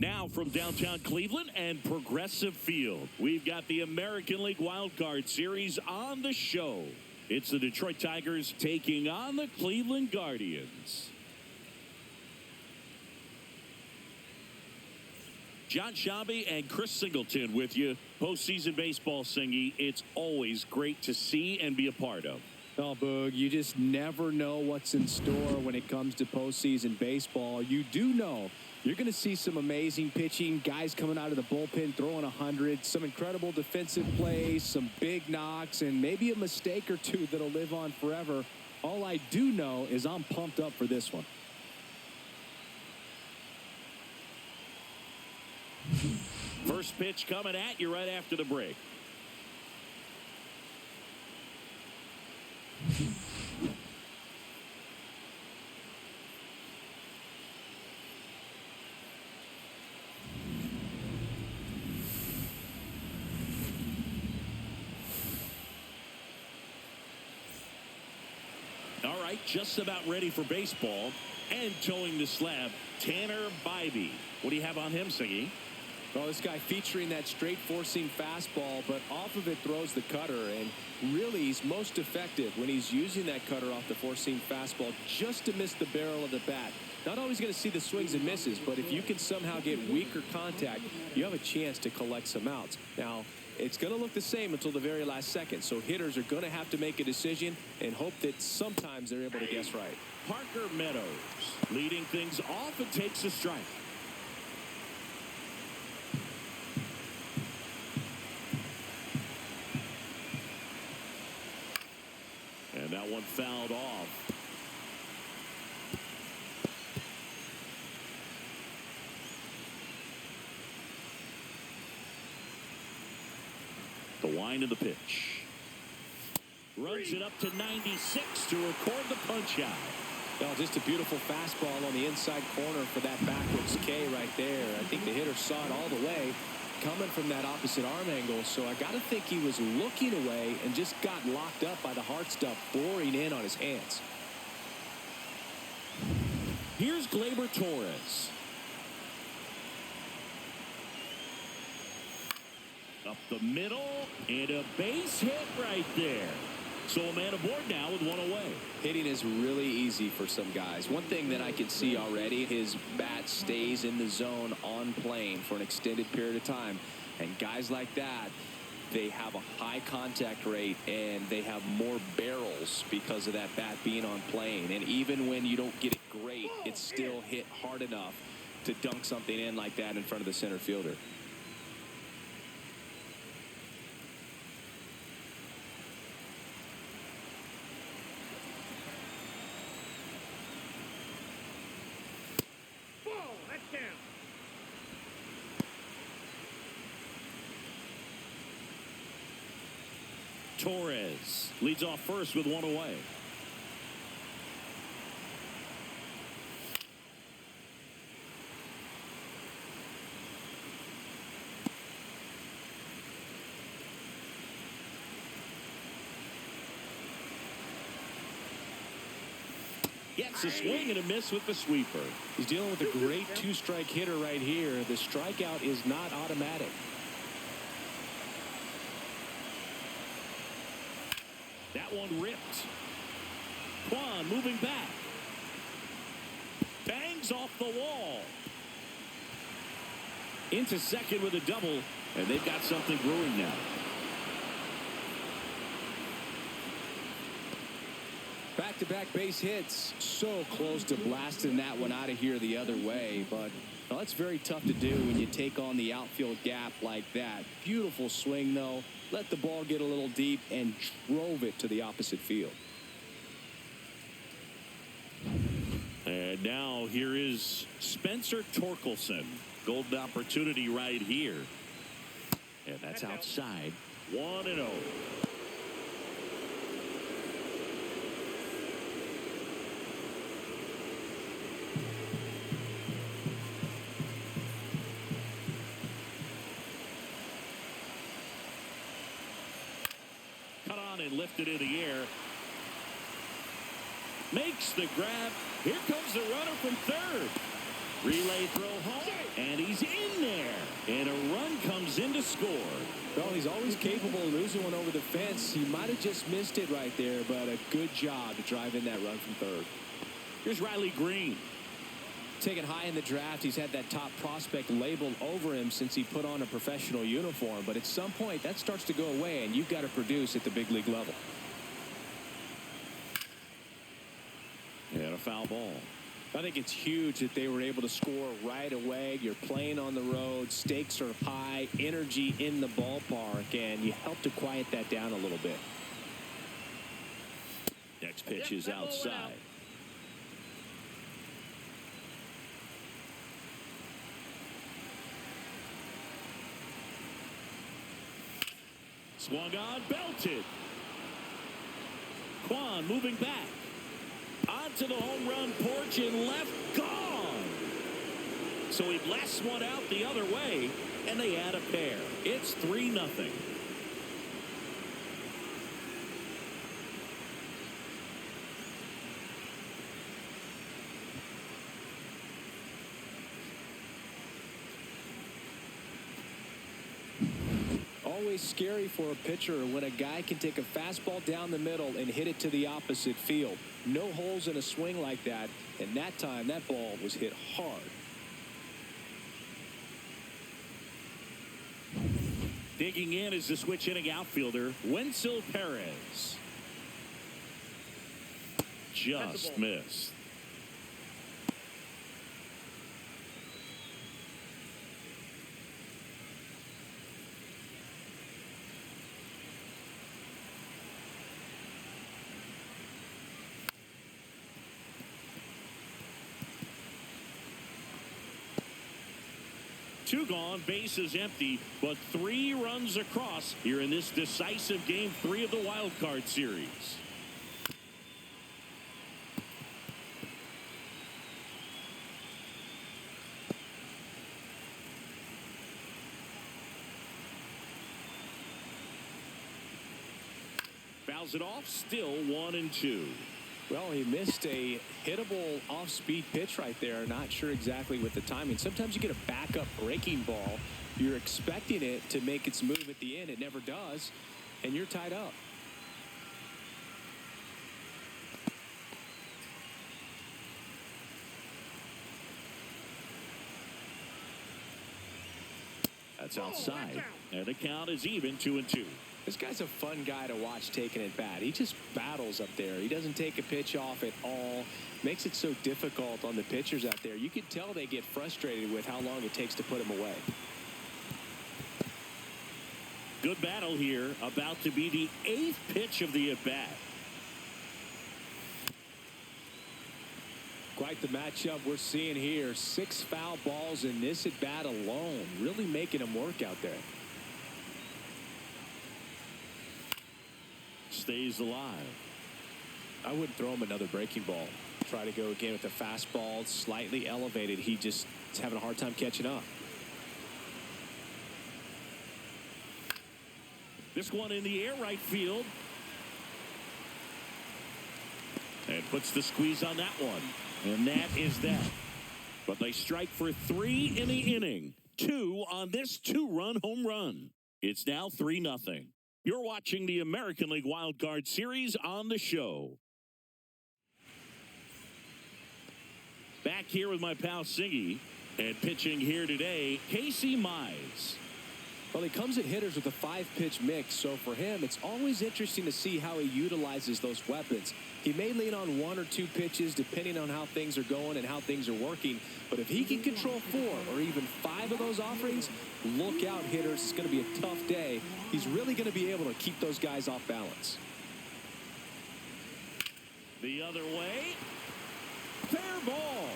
Now from downtown Cleveland and Progressive Field, we've got the American League Wild Card Series on the show. It's the Detroit Tigers taking on the Cleveland Guardians. John Shabby and Chris Singleton with you. Postseason baseball, Singy. It's always great to see and be a part of. Oh, Boog, you just never know what's in store when it comes to postseason baseball. You do know you're going to see some amazing pitching, guys coming out of the bullpen throwing 100, some incredible defensive plays, some big knocks, and maybe a mistake or two that'll live on forever. All I do know is I'm pumped up for this one. First pitch coming at you right after the break. All right, just about ready for baseball and towing the slab, Tanner Bybee. What do you have on him, Singy? Well, this guy featuring that straight four-seam fastball, but off of it throws the cutter, and really he's most effective when he's using that cutter off the four-seam fastball just to miss the barrel of the bat. Not always going to see the swings and misses, but if you can somehow get weaker contact, you have a chance to collect some outs. Now, it's going to look the same until the very last second, so hitters are going to have to make a decision and hope that sometimes they're able to guess right. Parker Meadows leading things off and takes a strike. And that one fouled off. The wind of the pitch. Runs it up to 96 to record the punch out. Well, just a beautiful fastball on the inside corner for that backwards K right there. I think the hitter saw it all the way coming from that opposite arm angle. So I got to think he was looking away and just got locked up by the hard stuff boring in on his hands. Here's Gleyber Torres. Up the middle and a base hit right there. So a man aboard now with one away. Hitting is really easy for some guys. One thing that I can see already, his bat stays in the zone on plane for an extended period of time. And guys like that, they have a high contact rate and they have more barrels because of that bat being on plane. And even when you don't get it great, it's still hit hard enough to dunk something in like that in front of the center fielder. Torres leads off first with one away. Gets a swing and a miss with the sweeper. He's dealing with a great two-strike hitter right here. The strikeout is not automatic. That one ripped. Kwan moving back. Bangs off the wall. Into second with a double, and they've got something brewing now. Back-to-back base hits. So close to blasting that one out of here the other way, but well, that's very tough to do when you take on the outfield gap like that. Beautiful swing, though. Let the ball get a little deep and drove it to the opposite field. And now here is Spencer Torkelson. Golden opportunity right here. And that's outside. 1-0. And lifted in the air. Makes the grab. Here comes the runner from third. Relay throw home, and he's in there. And a run comes in to score. Well, he's always capable of losing one over the fence. He might have just missed it right there, but a good job to drive in that run from third. Here's Riley Green. Taken high in the draft, he's had that top prospect labeled over him since he put on a professional uniform. But at some point, that starts to go away, and you've got to produce at the big league level. And a foul ball. I think it's huge that they were able to score right away. You're playing on the road. Stakes are high. Energy in the ballpark. And you help to quiet that down a little bit. Next pitch is outside. Swung on, belted. Kwan moving back. Onto the home run porch and left, gone. So he blasts one out the other way, and they add a pair. It's 3-0. Always scary for a pitcher when a guy can take a fastball down the middle and hit it to the opposite field. No holes in a swing like that, and that time that ball was hit hard. Digging in is the switch hitting outfielder, Wenzel Perez. Just missed. Two gone, bases empty, but 3 runs across here in this decisive game 3 of the wild card series. Fouls it off, still 1-2. Well, he missed a hittable off-speed pitch right there. Not sure exactly with the timing. Sometimes you get a backup breaking ball. You're expecting it to make its move at the end. It never does, and you're tied up. That's outside, and the count is even 2-2. This guy's a fun guy to watch taking it bat. He just battles up there. He doesn't take a pitch off at all. Makes it so difficult on the pitchers out there. You can tell they get frustrated with how long it takes to put him away. Good battle here. About to be the 8th pitch of the at-bat. Quite the matchup we're seeing here. 6 foul balls in this at-bat alone. Really making him work out there. Stays alive. I wouldn't throw him another breaking ball. Try to go again with the fastball, slightly elevated. He just is having a hard time catching up. This one in the air, right field. And puts the squeeze on that one. And that is that. But they strike for 3 in the inning. 2 on this 2-run home run. It's now 3-0. You're watching the American League Wild Card Series on the show. Back here with my pal Singy, and pitching here today, Casey Mize. Well, he comes at hitters with a 5-pitch mix, so for him, it's always interesting to see how he utilizes those weapons. He may lean on 1 or 2 pitches depending on how things are going and how things are working, but if he can control 4 or even 5 of those offerings, look out, hitters. It's going to be a tough day. He's really going to be able to keep those guys off balance. The other way, fair ball.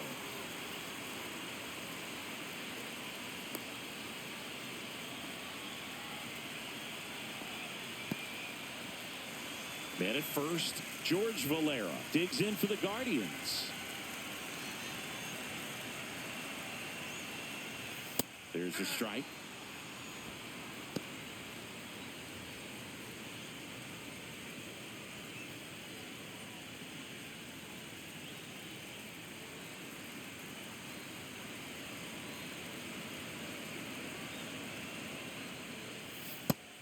Man at first, George Valera digs in for the Guardians. There's a strike.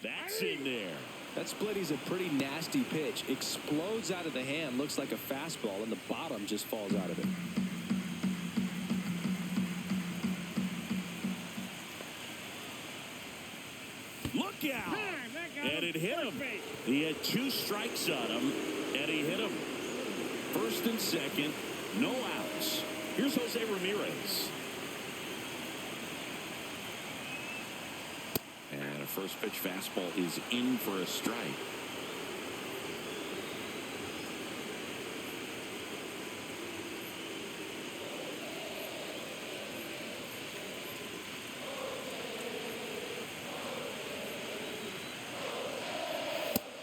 That's in there. That split is a pretty nasty pitch. Explodes out of the hand. Looks like a fastball, and the bottom just falls out of it. Look out. And it hit him. He had 2 strikes on him, and he hit him. First and second, no outs. Here's Jose Ramirez. And a first pitch fastball is in for a strike.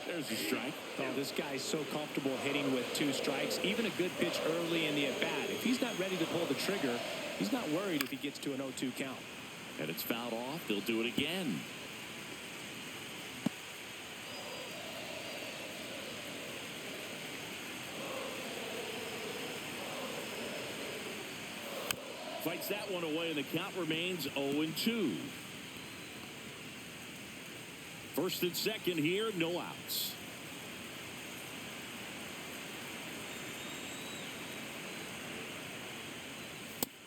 There's a strike. Oh, this guy's so comfortable hitting with 2 strikes. Even a good pitch early in the at-bat. If he's not ready to pull the trigger, he's not worried if he gets to an 0-2 count. And it's fouled off. They'll do it again. Fights that one away, and the count remains 0-2. First and second here, no outs.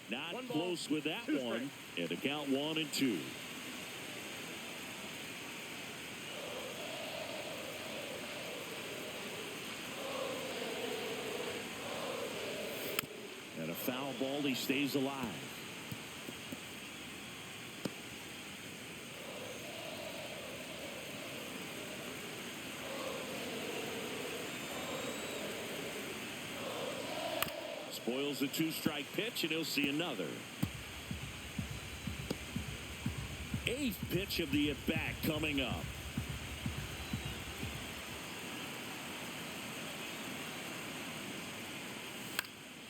Not close with that one. And the count 1-2. And a foul ball, he stays alive. Spoils the 2-strike pitch, and he'll see another. 8th pitch of the at-bat coming up.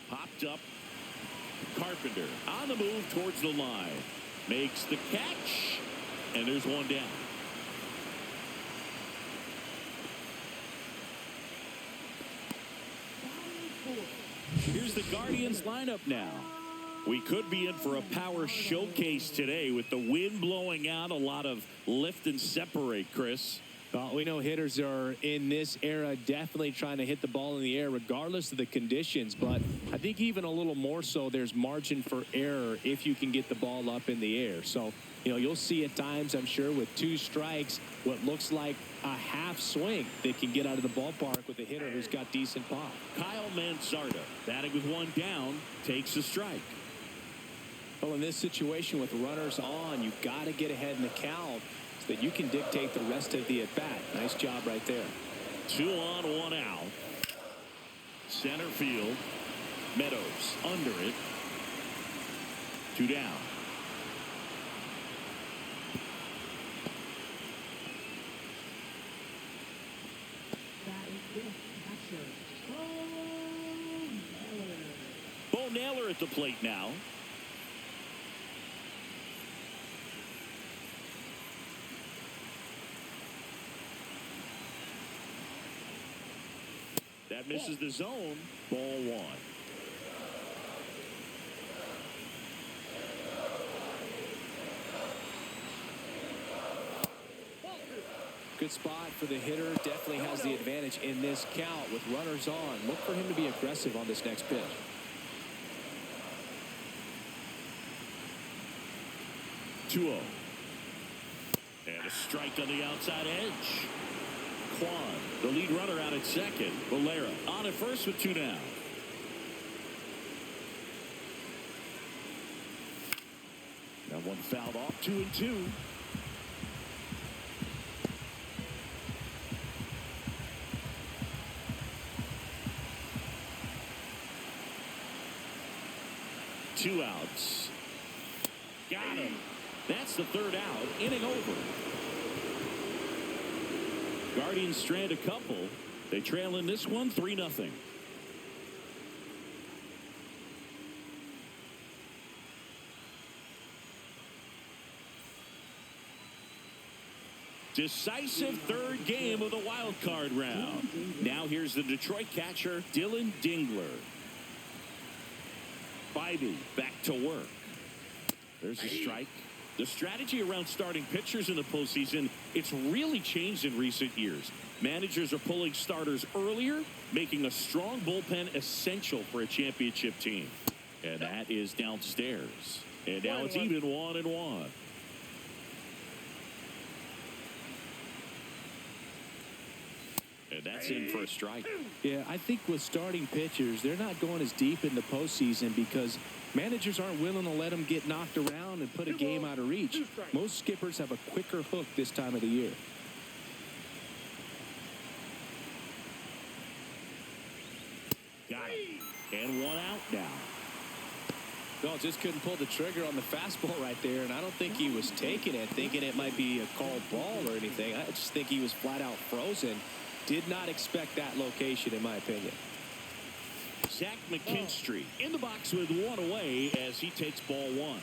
Popped up. Carpenter on the move towards the line. Makes the catch, and there's one down. Here's the Guardians lineup now. We could be in for a power showcase today with the wind blowing out, a lot of lift and separate, Chris. Well, we know hitters are in this era definitely trying to hit the ball in the air regardless of the conditions, but I think even a little more so there's margin for error if you can get the ball up in the air. So, you know, you'll see at times, I'm sure, with 2 strikes, what looks like a half swing that can get out of the ballpark with a hitter who's got decent pop. Kyle Mansarda, batting with 1 down, takes a strike. Well, in this situation with runners on, you've got to get ahead in the count so that you can dictate the rest of the at-bat. Nice job right there. 2 on, 1 out. Center field. Meadows under it. 2 down. Bo Naylor at the plate now. That misses the zone. Ball 1. Good spot for the hitter. Definitely has the advantage in this count with runners on. Look for him to be aggressive on this next pitch. Two 0. And a strike on the outside edge. Kwan, the lead runner, out at second. Valera on at first with 2 down. That one fouled off. 2-2. Two outs. Got him. That's the 3rd out. Inning over. Guardians strand a couple. They trail in this one 3-0. Decisive 3rd game of the wild card round. Now here's the Detroit catcher, Dylan Dingler. Bybee back to work. There's a strike. The strategy around starting pitchers in the postseason, it's really changed in recent years. Managers are pulling starters earlier, making a strong bullpen essential for a championship team. And that is downstairs. And now it's even 1-1. And that's in for a strike. Yeah, I think with starting pitchers, they're not going as deep in the postseason because managers aren't willing to let them get knocked around and put a game out of reach. Most skippers have a quicker hook this time of the year. Got it. And one out now. No, just couldn't pull the trigger on the fastball right there, and I don't think he was taking it, thinking it might be a called ball or anything. I just think he was flat out frozen. Did not expect that location, in my opinion. Zach McKinstry in the box with one away as he takes ball one.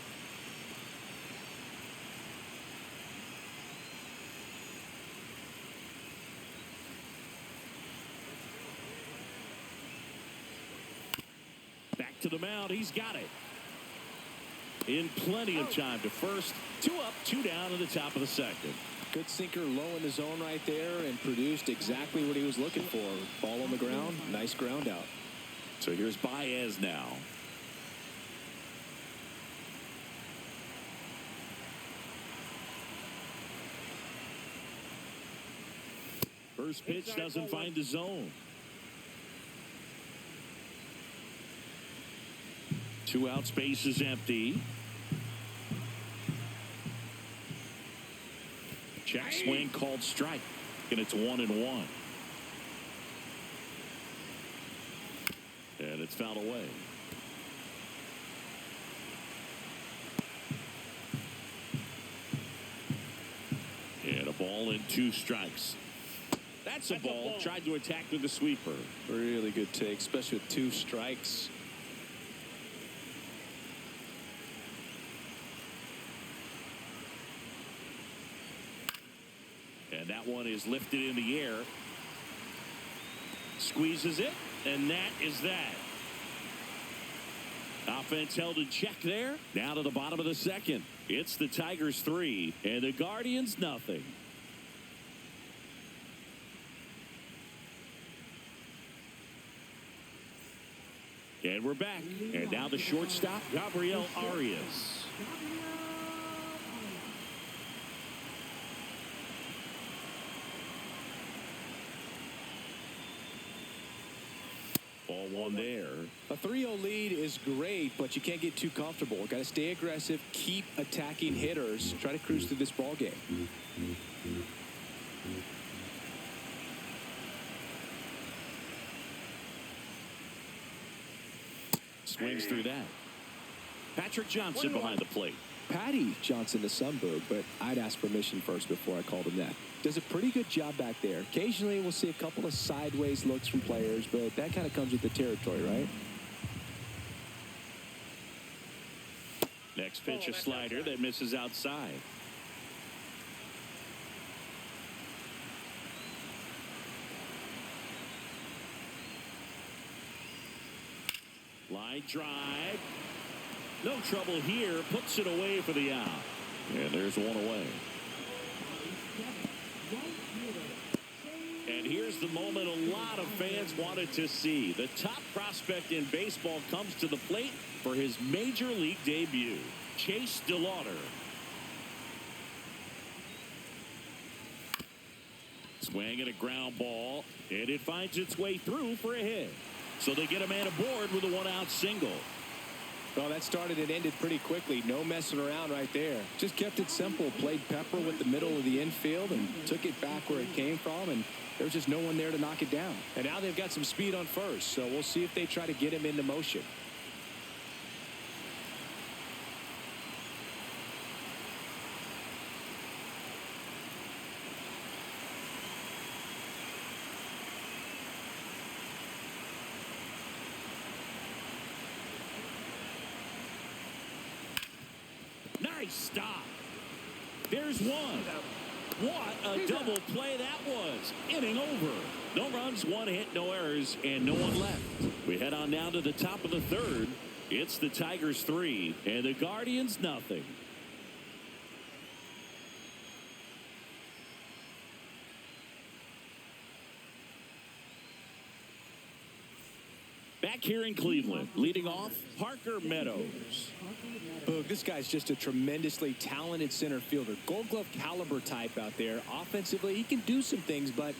Back to the mound. He's got it. In plenty of time to first. 2 up, 2 down in the top of the second. Good sinker low in the zone right there and produced exactly what he was looking for. Ball on the ground. Nice ground out. So here's Baez now. First pitch doesn't find the zone. 2 out, space is empty. Check swing called strike. And it's 1-1. And it's fouled away. And a ball and 2 strikes. That's a ball. Tried to attack with the sweeper. Really good take, especially with 2 strikes. And that one is lifted in the air. Squeezes it, and that is that. Offense held in check there. Now to the bottom of the second. It's the Tigers 3 and the Guardians nothing. And we're back. And now the shortstop, Gabriel Arias. Ball one there. A 3-0 lead is great, but you can't get too comfortable. Got to stay aggressive, keep attacking hitters, try to cruise through this ball game. Swings through that. Patrick Johnson behind the plate. Patty Johnson, the Sunbird, but I'd ask permission first before I called him that. Does a pretty good job back there. Occasionally we'll see a couple of sideways looks from players, but that kind of comes with the territory, right? Next pitch, a slider that misses outside. Line drive. No trouble here. Puts it away for the out. And there's one away. And here's the moment a lot of fans wanted to see. The top prospect in baseball comes to the plate for his major league debut. Chase DeLauter. Swing and a ground ball. And it finds its way through for a hit. So they get a man aboard with a 1-out single. Well, that started and ended pretty quickly. No messing around right there. Just kept it simple. Played pepper with the middle of the infield and took it back where it came from. And there was just no one there to knock it down. And now they've got some speed on first. So we'll see if they try to get him into motion. Nice stop. There's one. What a double play that was. Inning over. No runs, 1 hit, no errors, and no one left. We head on down to the top of the third. It's the Tigers 3 and the Guardians nothing. Back here in Cleveland, leading off, Parker Meadows. Boog, this guy's just a tremendously talented center fielder. Gold Glove caliber type out there. Offensively, he can do some things, but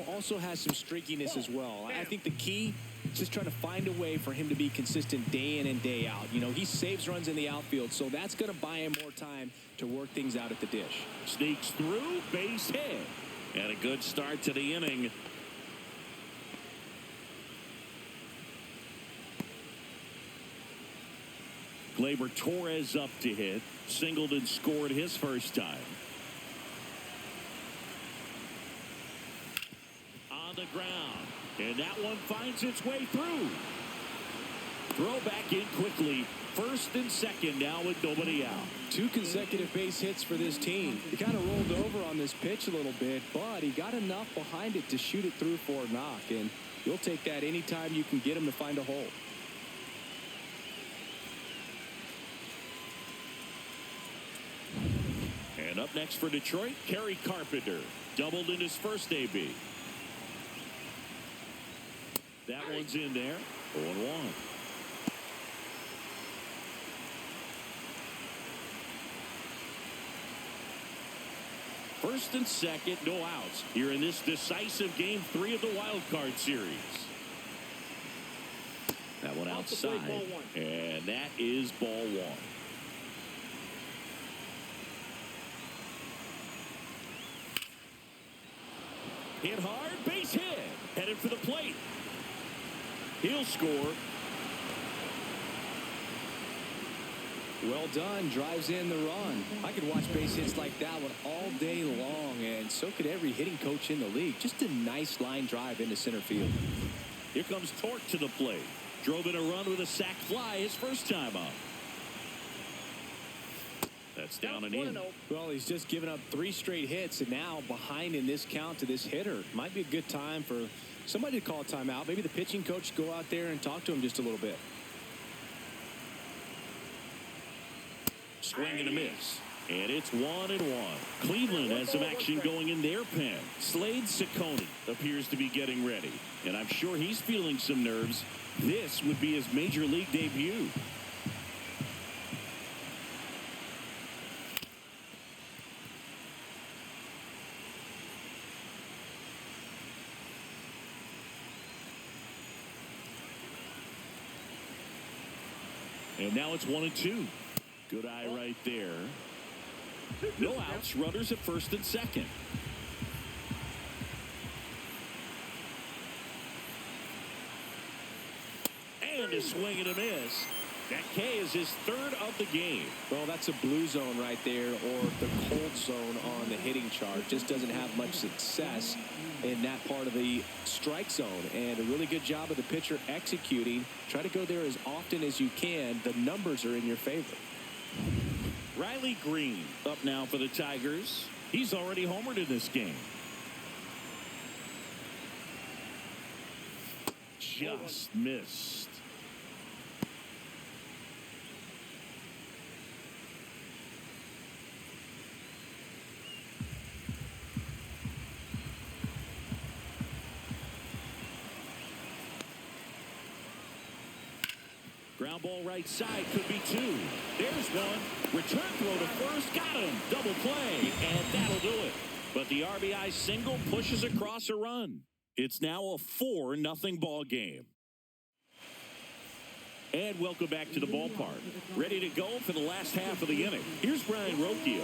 also has some streakiness as well. I think the key is just trying to find a way for him to be consistent day in and day out. He saves runs in the outfield, so that's going to buy him more time to work things out at the dish. Sneaks through, base hit. And a good start to the inning. Gleyber Torres up to hit. Singleton scored his first time. On the ground. And that one finds its way through. Throw back in quickly. First and second now with nobody out. 2 consecutive base hits for this team. He kind of rolled over on this pitch a little bit, but he got enough behind it to shoot it through for a knock. And you'll take that anytime you can get him to find a hole. And up next for Detroit, Kerry Carpenter. Doubled in his first AB. That one's in there. 0-1. First and second, no outs here in this decisive game 3 of the wild card series. That one outside, and that is ball 1. Hit hard, base hit. Headed for the plate. He'll score. Well done. Drives in the run. I could watch base hits like that one all day long, and so could every hitting coach in the league. Just a nice line drive into center field. Here comes Torque to the plate. Drove in a run with a sac fly his first time up. That's down and in. Well, he's just given up 3 straight hits, and now behind in this count to this hitter. Might be a good time for somebody to call a timeout. Maybe the pitching coach go out there and talk to him just a little bit. Swing and a miss. And it's 1-1. Cleveland has some action going in their pen. Slade Ciccone appears to be getting ready. And I'm sure he's feeling some nerves. This would be his major league debut. And now it's 1-2. Good eye right there. No outs. Runners at first and second. And a swing and a miss. That K is his 3rd of the game. Well, that's a blue zone right there, or the cold zone on the hitting chart. Just doesn't have much success in that part of the strike zone. And a really good job of the pitcher executing. Try to go there as often as you can. The numbers are in your favor. Riley Green up now for the Tigers. He's already homered in this game. Just missed. Ground ball right side, could be 2. There's one. Return throw to first. Got him. Double play. And that'll do it. But the RBI single pushes across a run. It's now a 4-0 ball game. And welcome back to the ballpark. Ready to go for the last half of the inning. Here's Brian Rocchio.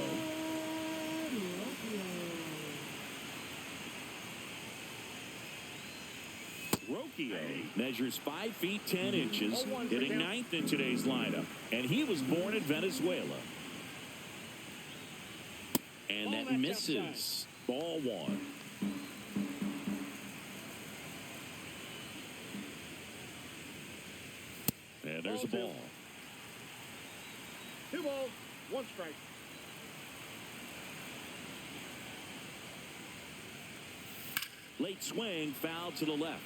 Rocchio measures 5 feet 10 inches, hitting 9th in today's lineup. And he was born in Venezuela. And that misses. Ball 1. And there's a ball. 2 balls, 1 strike. Late swing, foul to the left.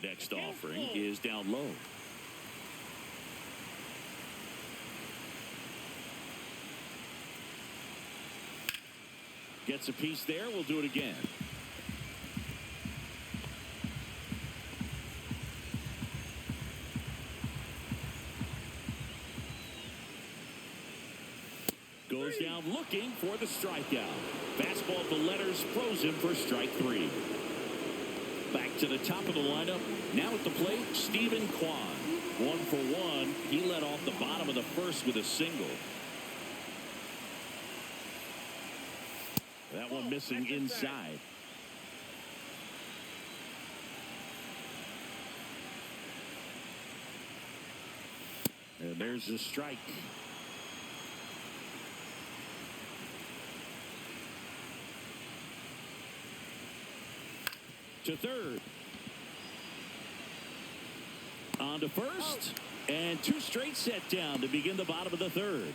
Next offering is down low. Gets a piece there. We'll do it again. Goes down looking for the strikeout. Fastball at the letters, frozen for strike 3. Back to the top of the lineup. Now at the plate, Stephen Kwan. 1 for 1. He led off the bottom of the first with a single. That one missing inside. And there's the strike. To third. On to first. And 2 straight set down to begin the bottom of the third.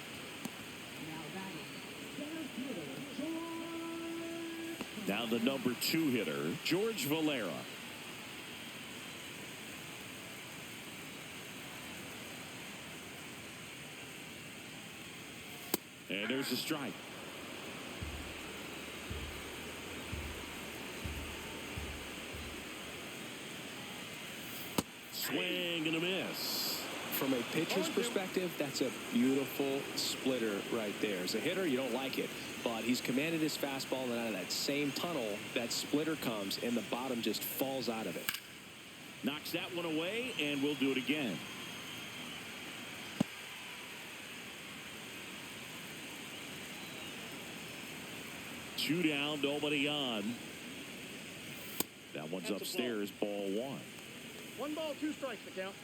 Now the number 2 hitter, George Valera. And there's a strike. Swing and a miss. From a pitcher's perspective, that's a beautiful splitter right there. As a hitter, you don't like it, but he's commanded his fastball, and out of that same tunnel, that splitter comes, and the bottom just falls out of it. Knocks that one away, and we'll do it again. Two down, nobody on. That one's upstairs, ball 1. 1 ball, 2 strikes to count.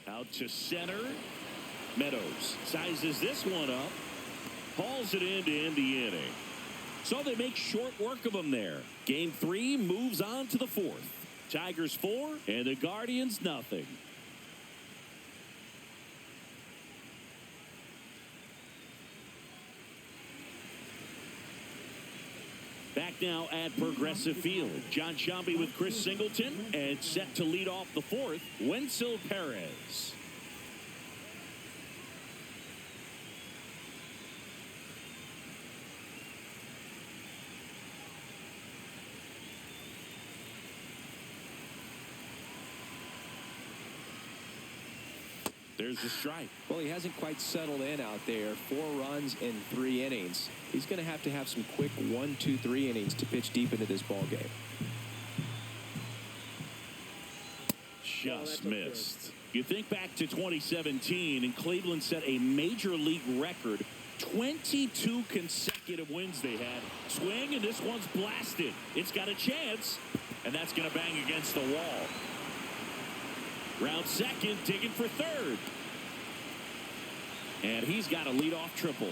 Out to center. Meadows sizes this one up. Hauls it in to end the inning. So they make short work of them there. Game 3 moves on to the 4th. Tigers 4 and the Guardians nothing. Back now at Progressive Field. John Shambi with Chris Singleton, and set to lead off the 4th, Wenzel Perez. There's the strike. Well, he hasn't quite settled in out there. 4 runs in 3 innings. He's going to have some quick 1, 2, 3 innings to pitch deep into this ball game. Just missed. You think back to 2017, and Cleveland set a major league record. 22 consecutive wins they had. Swing, and this one's blasted. It's got a chance, and that's going to bang against the wall. Round second, digging for third. And he's got a leadoff triple.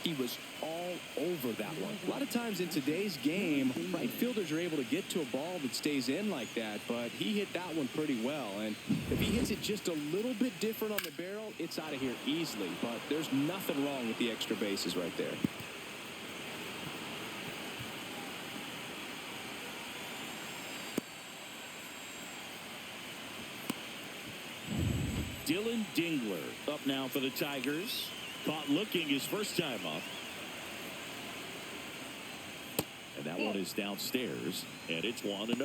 He was all over that one. A lot of times in today's game, right fielders are able to get to a ball that stays in like that, but he hit that one pretty well. And if he hits it just a little bit different on the barrel, it's out of here easily. But there's nothing wrong with the extra bases right there. Dylan Dingler up now for the Tigers. Caught looking his first time up. And that one is downstairs, and it's 1-0.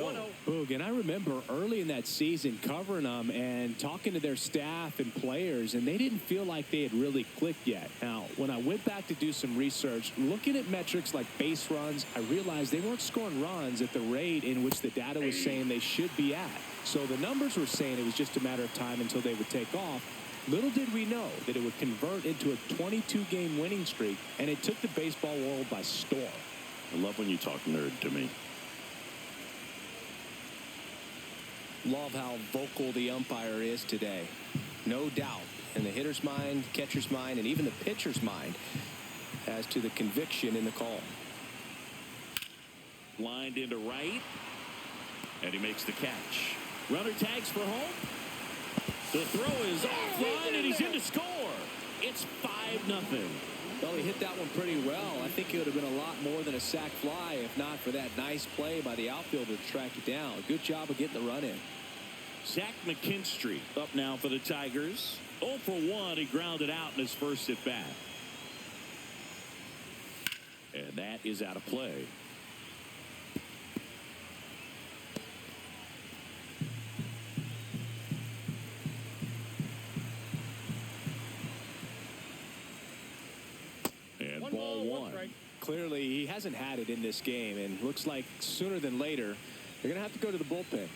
Boog, and I remember early in that season covering them and talking to their staff and players, and they didn't feel like they had really clicked yet. Now, when I went back to do some research, looking at metrics like base runs, I realized they weren't scoring runs at the rate in which the data was saying they should be at. So the numbers were saying it was just a matter of time until they would take off. Little did we know that it would convert into a 22-game winning streak, and it took the baseball world by storm. I love when you talk nerd to me. Love how vocal the umpire is today. No doubt in the hitter's mind, catcher's mind, and even the pitcher's mind as to the conviction in the call. Lined into right, and he makes the catch. Runner tags for home. The throw is offline, and he's in to score. It's 5-0. Well, he hit that one pretty well. I think it would have been a lot more than a sac fly if not for that nice play by the outfielder to track it down. Good job of getting the run in. Zach McKinstry up now for the Tigers. 0 for 1. He grounded out in his first at bat. And that is out of play. And ball one. Clearly, he hasn't had it in this game, and looks like sooner than later, they're going to have to go to the bullpen.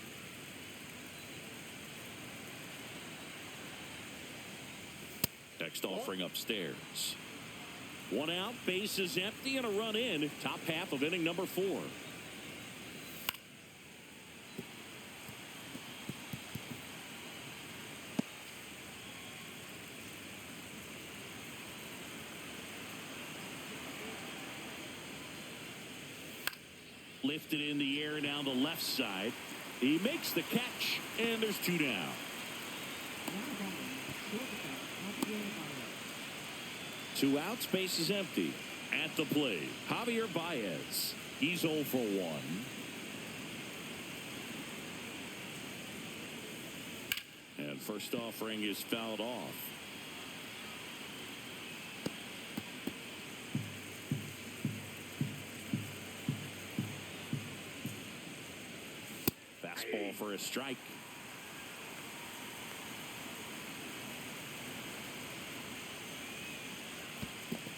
Next offering upstairs. One out, bases empty, and a run in. Top half of inning number 4. Lifted in the air down the left side. He makes the catch, and there's 2 down. Two outs, base is empty. At the plate, Javier Baez. He's 0 for 1. And first offering is fouled off. Fastball for a strike.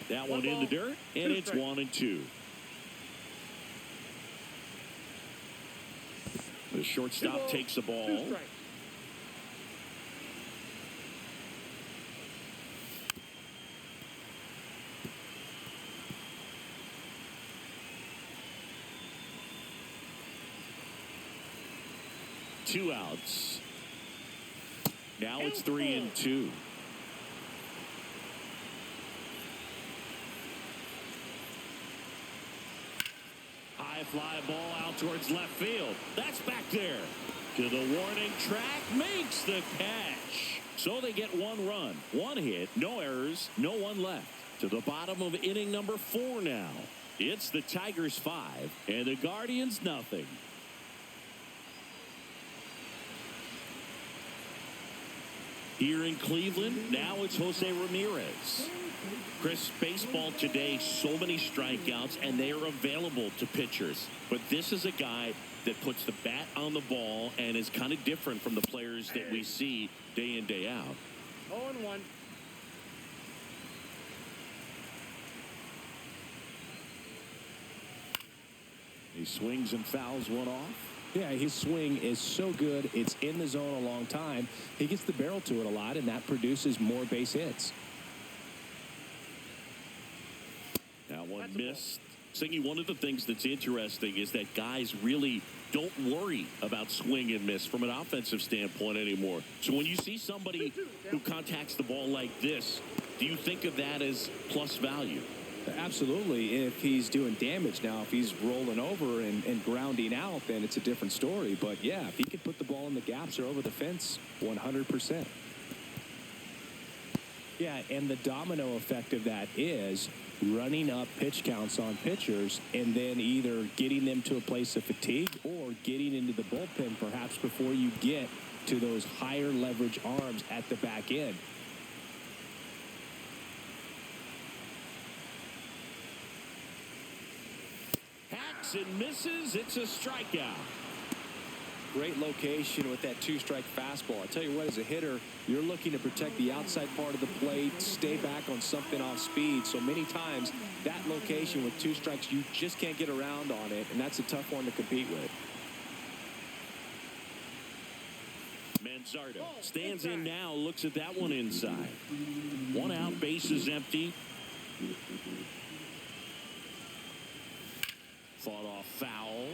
That one in the dirt, and it's 1-2. The shortstop takes the ball. 2 outs. Now it's 3-2. High fly ball out towards left field. That's back there. To the warning track, makes the catch. So they get 1 run, 1 hit, no errors, no one left. To the bottom of inning number 4 now. It's the Tigers 5 and the Guardians nothing. Here in Cleveland, now it's Jose Ramirez. Chris, baseball today, so many strikeouts, and they are available to pitchers. But this is a guy that puts the bat on the ball and is kind of different from the players that we see day in, day out. 0-1. He swings and fouls one off. Yeah, his swing is so good. It's in the zone a long time. He gets the barrel to it a lot, and that produces more base hits. That one missed. Singy, one of the things that's interesting is that guys really don't worry about swing and miss from an offensive standpoint anymore. So when you see somebody who contacts the ball like this, do you think of that as plus value? Absolutely, if he's doing damage. Now, if he's rolling over and grounding out, then it's a different story. But, yeah, if he can put the ball in the gaps or over the fence, 100%. Yeah, and the domino effect of that is running up pitch counts on pitchers and then either getting them to a place of fatigue or getting into the bullpen perhaps before you get to those higher leverage arms at the back end. And misses. It's a strikeout. Great location with that 2-strike fastball. I tell you what, as a hitter, you're looking to protect the outside part of the plate, stay back on something off speed. So many times that location with 2 strikes, you just can't get around on it, and that's a tough one to compete with. Manzardo stands in now, looks at that one inside. 1 out, bases empty. Fought off foul.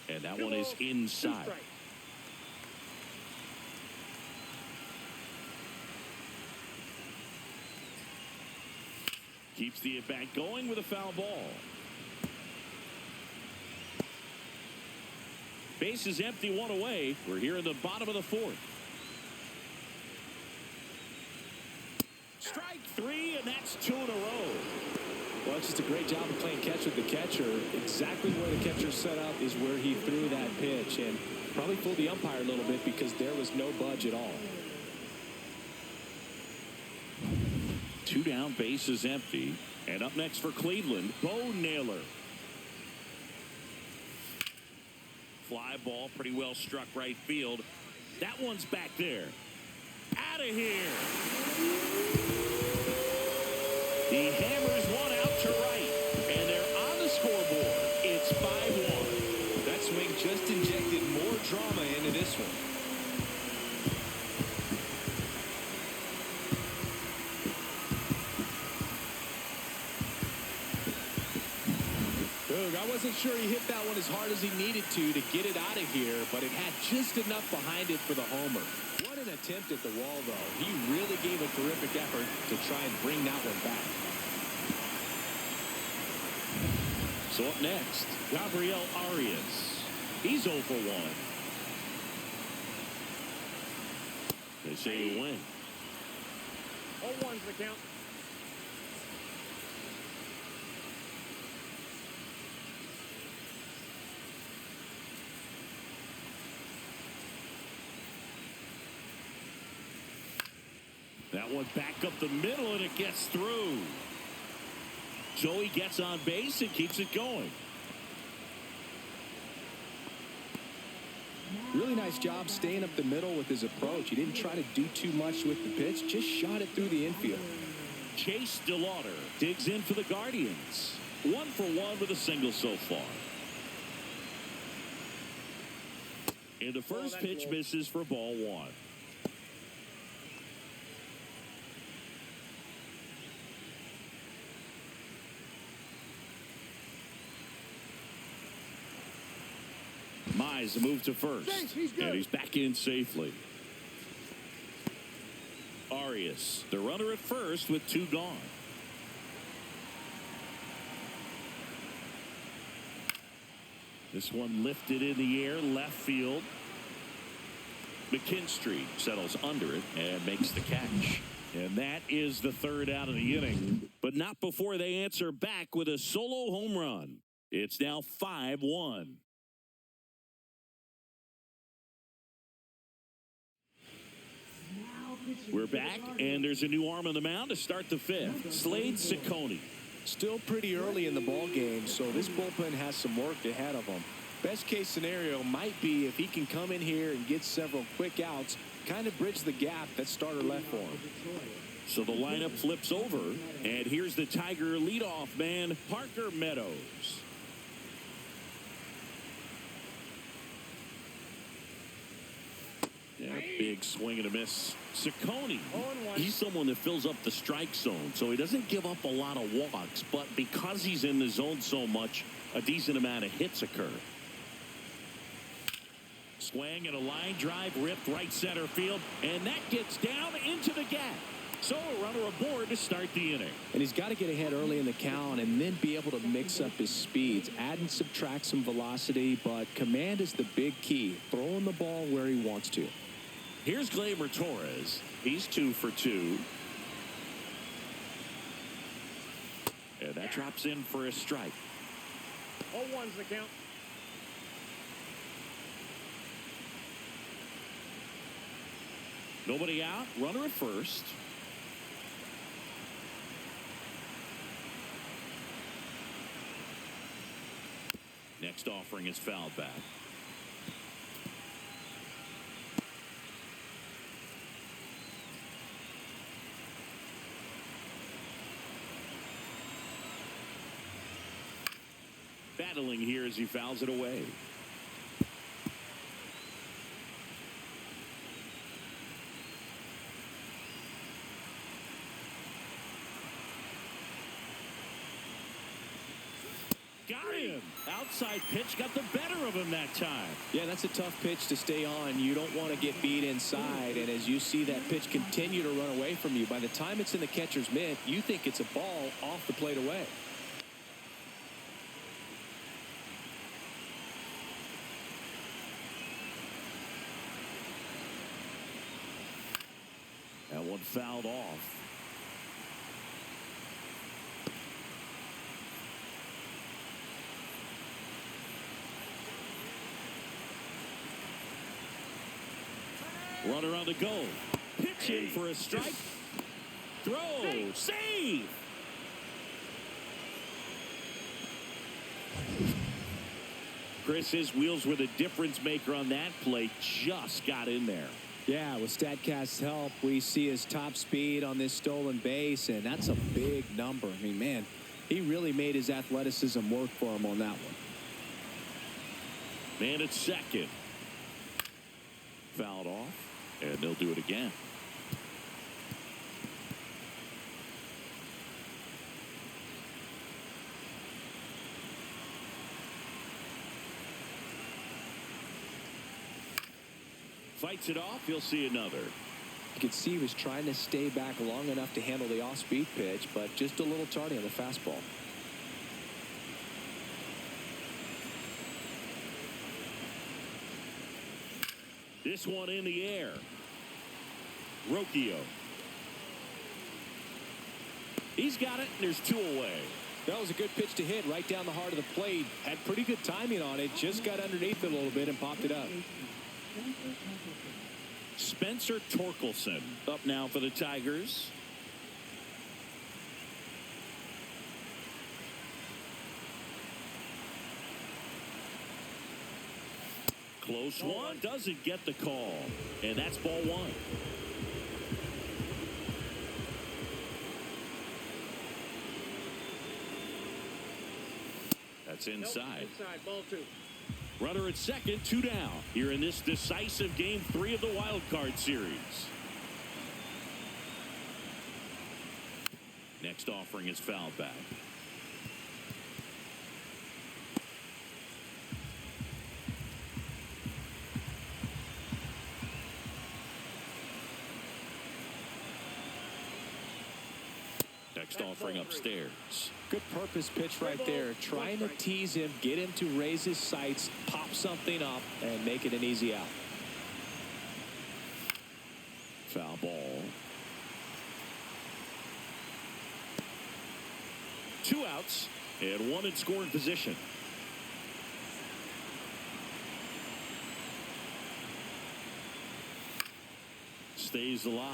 And that one is inside. Keeps the at-bat going with a foul ball. Base is empty, one away. We're here in the bottom of the fourth. Strike three, and that's 2 in a row. Well, it's just a great job of playing catch with the catcher. Exactly where the catcher set up is where he threw that pitch, and probably fooled the umpire a little bit because there was no budge at all. 2 down, base is empty. And up next for Cleveland, Bo Naylor. Fly ball, pretty well struck right field. That one's back there. Out of here. He hammers one out to right, and they're on the scoreboard. It's 5-1. That swing just injected more drama into this one. I wasn't sure he hit that one as hard as he needed to get it out of here, but it had just enough behind it for the homer. What an attempt at the wall, though. He really gave a terrific effort to try and bring that one back. So up next, Gabriel Arias. He's 0 for 1. They say you win. 0-1's the count. That one back up the middle, and it gets through. Joey gets on base and keeps it going. Really nice job staying up the middle with his approach. He didn't try to do too much with the pitch, just shot it through the infield. Chase DeLauder digs in for the Guardians. 1 for 1 with a single so far. And the first pitch misses for ball 1. Mize move to first, and he's back in safely. Arias, the runner at first with 2 gone. This one lifted in the air, left field. McKinstry settles under it and makes the catch. And that is the 3rd out of the inning, but not before they answer back with a solo home run. It's now 5-1. We're back, and there's a new arm on the mound to start the 5th. Slade Ciccone. Still pretty early in the ball game, so this bullpen has some work ahead of him. Best case scenario might be if he can come in here and get several quick outs, kind of bridge the gap that starter left for him. So the lineup flips over, and here's the Tiger leadoff man, Parker Meadows. Yeah, big swing and a miss. Ciccone, he's someone that fills up the strike zone, so he doesn't give up a lot of walks, but because he's in the zone so much, a decent amount of hits occur. Swing and a line drive ripped right center field, and that gets down into the gap. So a runner aboard to start the inning. And he's got to get ahead early in the count and then be able to mix up his speeds, add and subtract some velocity, but command is the big key, throwing the ball where he wants to. Here's Gleyber Torres. He's 2 for 2. And that drops in for a strike. 0-1's the count. Nobody out. Runner at first. Next offering is fouled back. Battling here as he fouls it away. Got him. Outside pitch got the better of him that time. Yeah, that's a tough pitch to stay on. You don't want to get beat inside, and as you see that pitch continue to run away from you, by the time it's in the catcher's mitt, you think it's a ball off the plate away. That one fouled off. Runner on the go. Pitch in for a strike. Throw. Save. Chris, his wheels were the difference maker on that play. Just got in there. Yeah, with StatCast's help, we see his top speed on this stolen base, and that's a big number. I mean, man, he really made his athleticism work for him on that one. Man at second. Fouled off. And they'll do it again. Fights it off. You'll see another. You could see he was trying to stay back long enough to handle the off-speed pitch, but just a little tardy on the fastball. This one in the air. Rocchio. He's got it, and there's two away. That was a good pitch to hit right down the heart of the plate. Had pretty good timing on it. Just got underneath it a little bit and popped it up. Spencer Torkelson up now for the Tigers. Close one, doesn't get the call, and that's ball one. That's inside. Inside, ball two. Runner at second, two down here in this decisive game 3 of the wild card series. Next offering is fouled back. Next offering upstairs. Good purpose pitch right there. Trying to tease him, get him to raise his sights, pop something up, and make it an easy out. Foul ball. 2 outs and 1 in scoring position. Stays alive.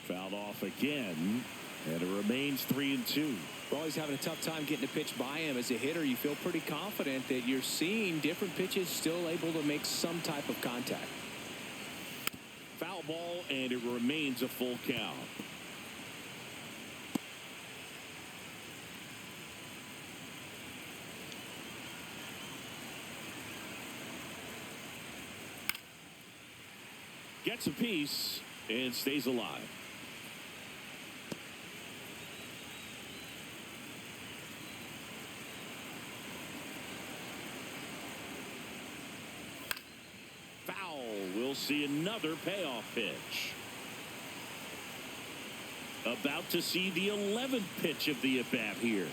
Fouled off again, and it remains 3-2. Well, he's having a tough time getting a pitch by him. As a hitter, you feel pretty confident that you're seeing different pitches still able to make some type of contact. Foul ball, and it remains a full count. Gets a piece and stays alive. We'll see another payoff pitch. About to see the 11th pitch of the at-bat here.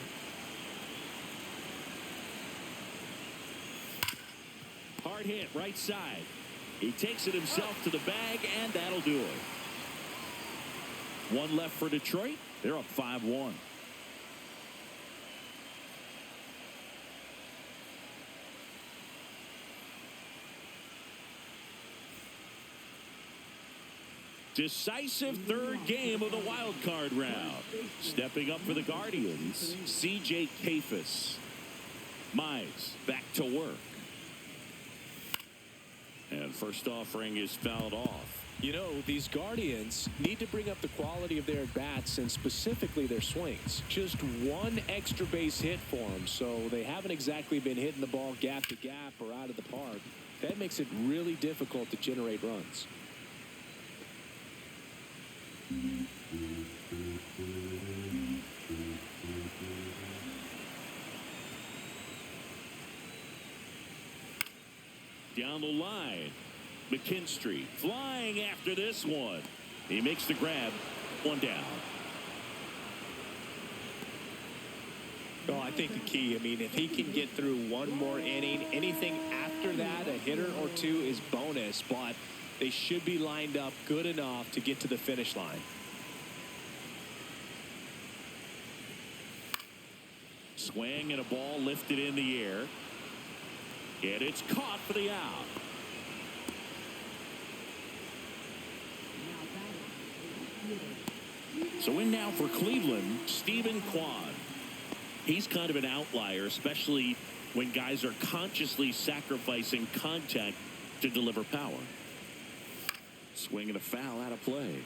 Hard hit right side. He takes it himself to the bag, and that'll do it. 1 left for Detroit. They're up 5-1. Decisive 3rd game of the wild card round. Stepping up for the Guardians, C.J. Kafis. Mize back to work. And first offering is fouled off. You know, these Guardians need to bring up the quality of their at-bats and specifically their swings. Just 1 extra base hit for them, so they haven't exactly been hitting the ball gap to gap or out of the park. That makes it really difficult to generate runs. Down the line, McKinstry flying after this one. He makes the grab. One down. Well, I think the key, if he can get through one more inning, anything after that, a hitter or two is bonus, but they should be lined up good enough to get to the finish line. Swing and a ball lifted in the air. And it's caught for the out. So in now for Cleveland, Stephen Kwan. He's kind of an outlier, especially when guys are consciously sacrificing contact to deliver power. Swing and a foul out of play.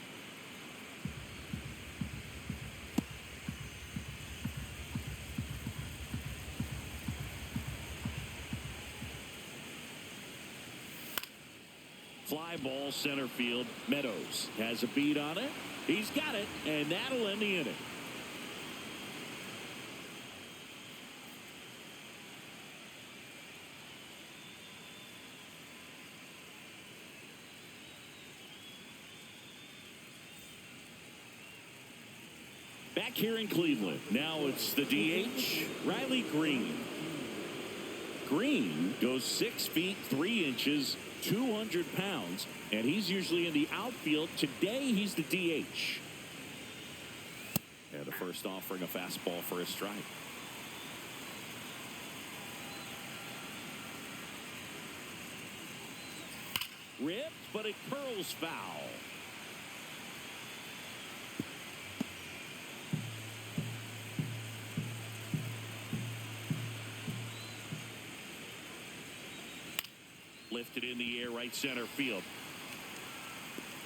Fly ball center field. Meadows has a beat on it. He's got it, and that'll end the inning. Back here in Cleveland. Now it's the DH, Riley Green. Green goes 6 feet 3 inches, 200 pounds, and he's usually in the outfield. Today, he's the DH. And the first offering a fastball for a strike. Ripped, but it curls foul. Lifted in the air, right center field.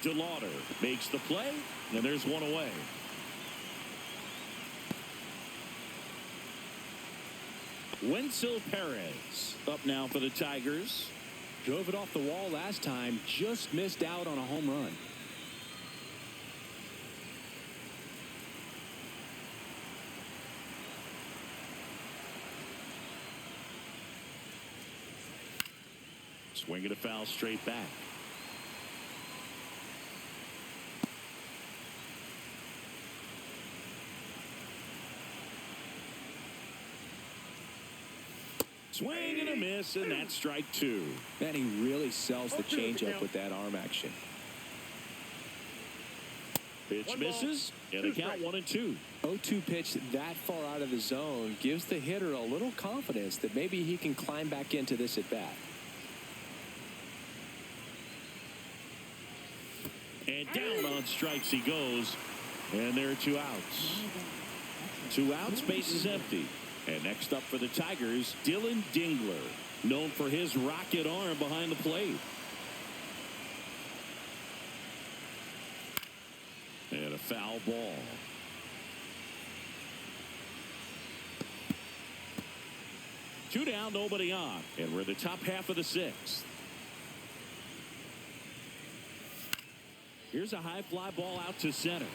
DeLauder makes the play, and there's one away. Wenzel Perez up now for the Tigers. Drove it off the wall last time, just missed out on a home run. Swinging a foul straight back. Swing and a miss, and that's strike two. Man, he really sells the changeup with that arm action. Pitch misses, and a count 1-2. 0-2 pitch that far out of the zone gives the hitter a little confidence that maybe he can climb back into this at bat. And down on strikes he goes, and there are 2 outs. 2 outs, base is empty. And next up for the Tigers, Dylan Dingler, known for his rocket arm behind the plate. And a foul ball. Two down, nobody on. And we're in the top half of the 6th. Here's a high fly ball out to center.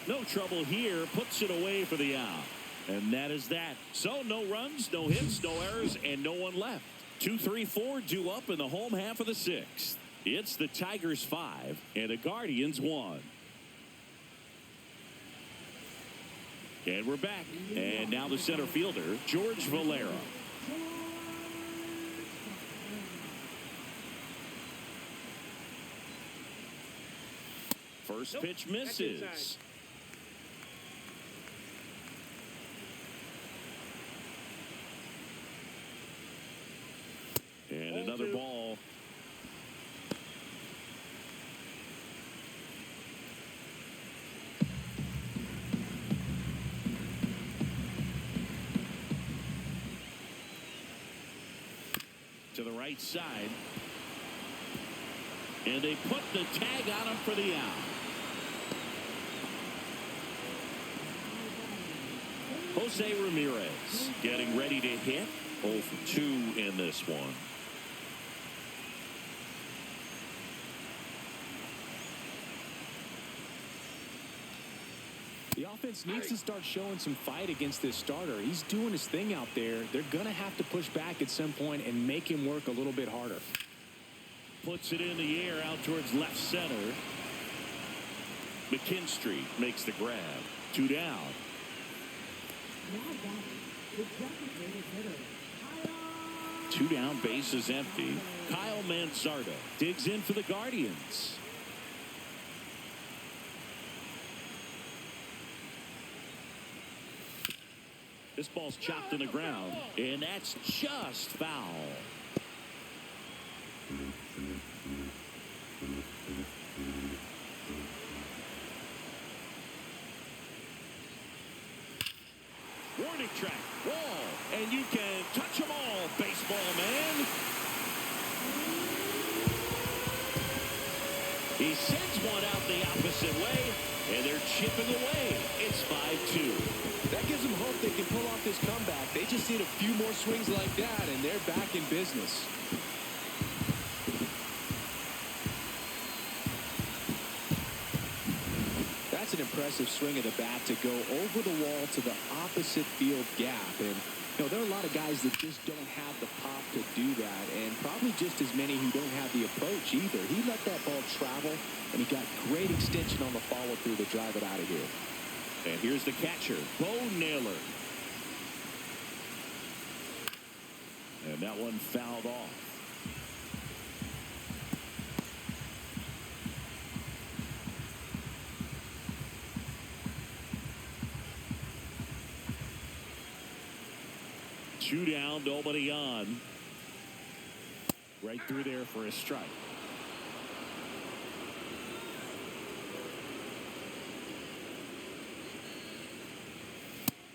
No trouble here. Puts it away for the out. And that is that. So no runs, no hits, no errors, and no one left. 2, 3, 4 due up in the home half of the 6th. It's the Tigers 5 and the Guardians 1. And we're back. And now the center fielder, George Valera. First pitch misses. And another ball. To the right side. And they put the tag on him for the out. Jose Ramirez getting ready to hit. 0 for 2 in this one. The offense needs to start showing some fight against this starter. He's doing his thing out there. They're going to have to push back at some point and make him work a little bit harder. Puts it in the air out towards left center. McKinstry makes the grab. 2 down. 2 down, base is empty. Kyle Mansardo digs in for the Guardians. This ball's chopped in the ground, and that's just foul. Warning track, wall, and you can touch them all, baseball man. He sends one out the opposite way, and they're chipping away. It's 5-2. That gives them hope they can pull off this comeback. They just need a few more swings like that, and they're back in business. That's an impressive swing of the bat to go over the wall to the opposite field gap. And, you know, there are a lot of guys that just don't have the pop to do that, and probably just as many who don't have the approach either. He let that ball travel, and he got great extension on the follow-through to drive it out of here. And here's the catcher, Bo Naylor. And that one fouled off. Two down, nobody on. Right through there for a strike.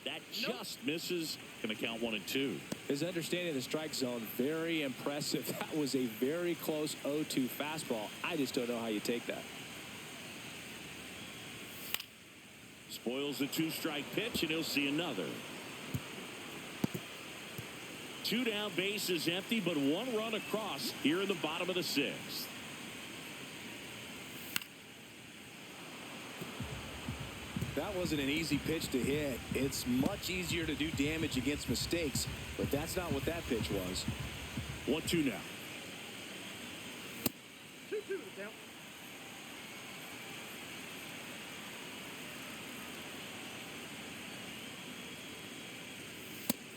That just misses. Going to count 1 and 2. His understanding of the strike zone, very impressive. That was a very close 0-2 fastball. I just don't know how you take that. Spoils the 2-strike pitch, and he'll see another. 2 down, base is empty, but 1 run across here in the bottom of the 6th. That wasn't an easy pitch to hit. It's much easier to do damage against mistakes, but that's not what that pitch was. 1-2 now. 2-2 the count.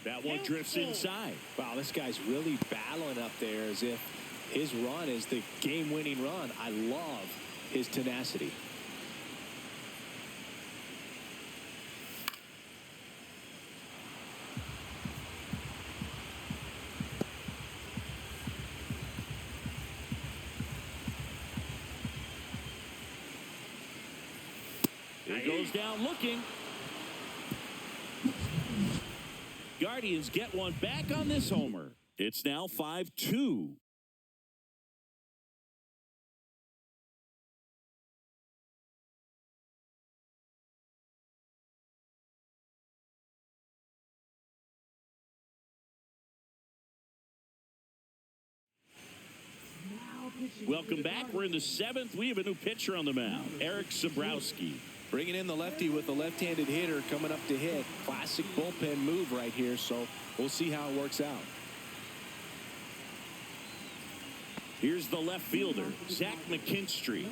That one drifts inside. Wow, this guy's really battling up there as if his run is the game-winning run. I love his tenacity. He goes down looking. Guardians get one back on this homer. It's now 5-2. Welcome back. We're in the 7th. We have a new pitcher on the mound, Eric Sabrowski. Bringing in the lefty with the left-handed hitter coming up to hit. Classic bullpen move right here, so we'll see how it works out. Here's the left fielder, Zach McKinstry.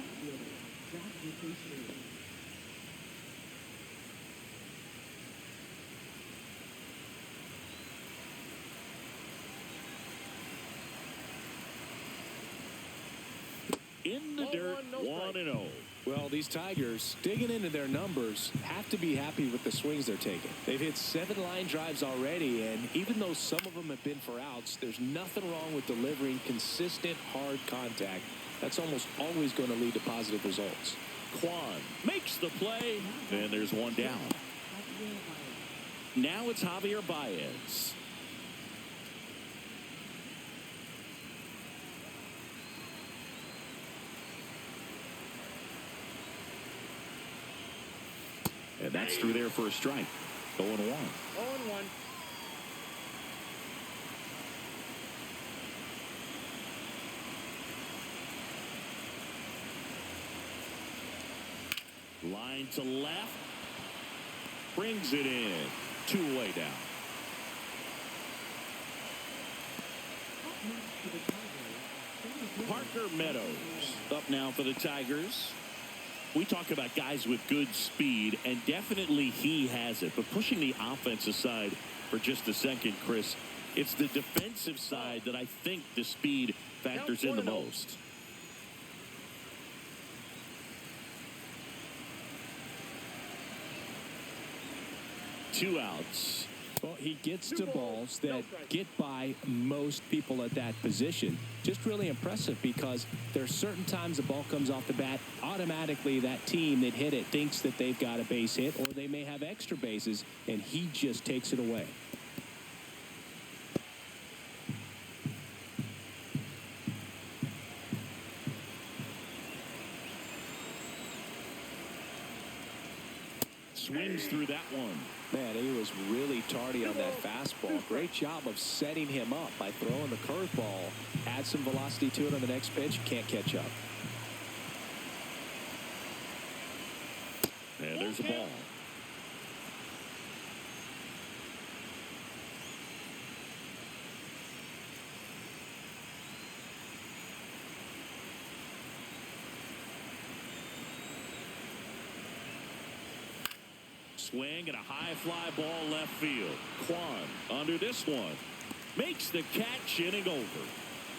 In the dirt, 1-0. Well, these Tigers, digging into their numbers, have to be happy with the swings they're taking. They've hit 7 line drives already, and even though some of them have been for outs, there's nothing wrong with delivering consistent, hard contact. That's almost always going to lead to positive results. Kwan makes the play, and there's one down. Now it's Javier Baez. And that's through there for a strike. 0-1. 0-1. Line to left. Brings it in. 2 away down. Parker Meadows up now for the Tigers. We talk about guys with good speed, and definitely he has it. But pushing the offense aside for just a second, Chris, it's the defensive side that I think the speed factors in the most. Two outs. Well, he gets to balls that get by most people at that position. Just really impressive because there are certain times the ball comes off the bat, automatically that team that hit it thinks that they've got a base hit, or they may have extra bases, and he just takes it away. Swings through that one. Man, he was really tardy on that fastball. Great job of setting him up by throwing the curveball. Add some velocity to it on the next pitch. Can't catch up. And there's a ball. Swing and a high fly ball left field. Kwan under this one. Makes the catch, inning over.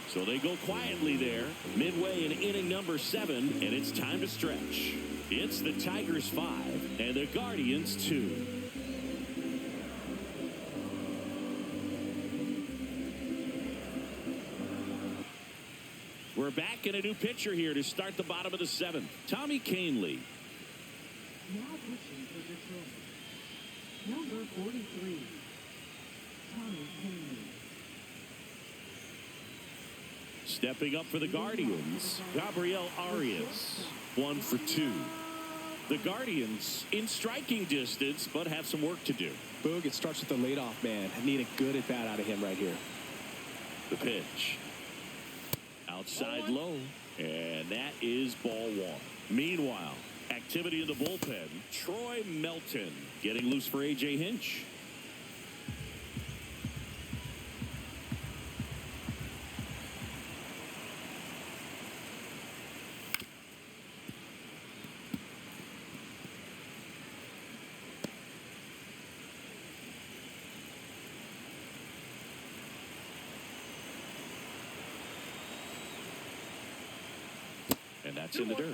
So they go quietly there. Midway in inning number 7, and it's time to stretch. It's the Tigers 5 and the Guardians 2. We're back in a new pitcher here to start the bottom of the 7th. Tommy Canely. Now pitching for Detroit, number 43, Tommy Canely. Stepping up for the Guardians, Gabriel Arias, 1 for 2. The Guardians in striking distance, but have some work to do. Boog, it starts with the leadoff man. I need a good at bat out of him right here. The pitch. Outside low, and that is ball 1. Meanwhile, activity in the bullpen. Troy Melton getting loose for A.J. Hinch. And that's in the dirt.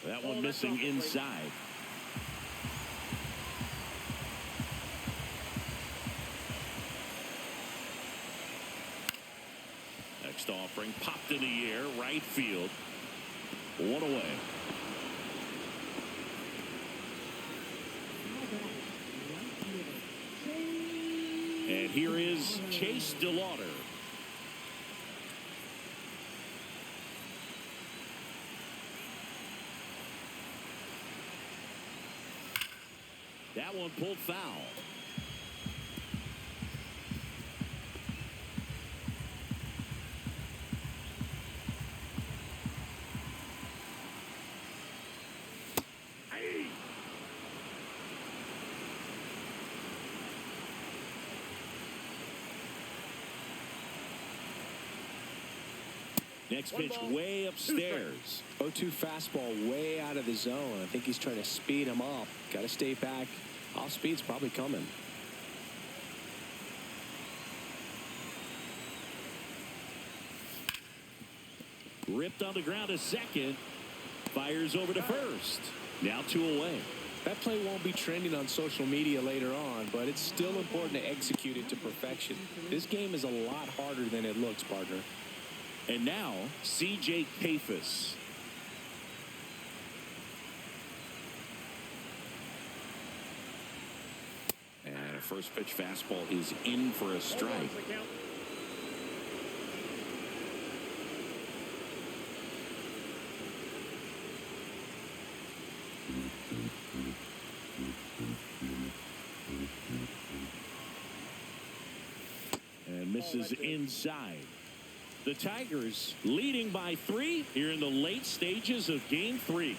That one missing inside. Next offering popped in the air, right field. 1 away. And here is Chase DeLauder. That one pulled foul. Next pitch way upstairs. 0-2 fastball way out of the zone. I think he's trying to speed him up. Got to stay back. Off speed's probably coming. Ripped on the ground to second. Fires over to first. Now 2 away. That play won't be trending on social media later on, but it's still important to execute it to perfection. This game is a lot harder than it looks, partner. And now, C.J. Paphes. And a first pitch fastball is in for a strike. misses inside. The Tigers leading by 3 here in the late stages of Game 3.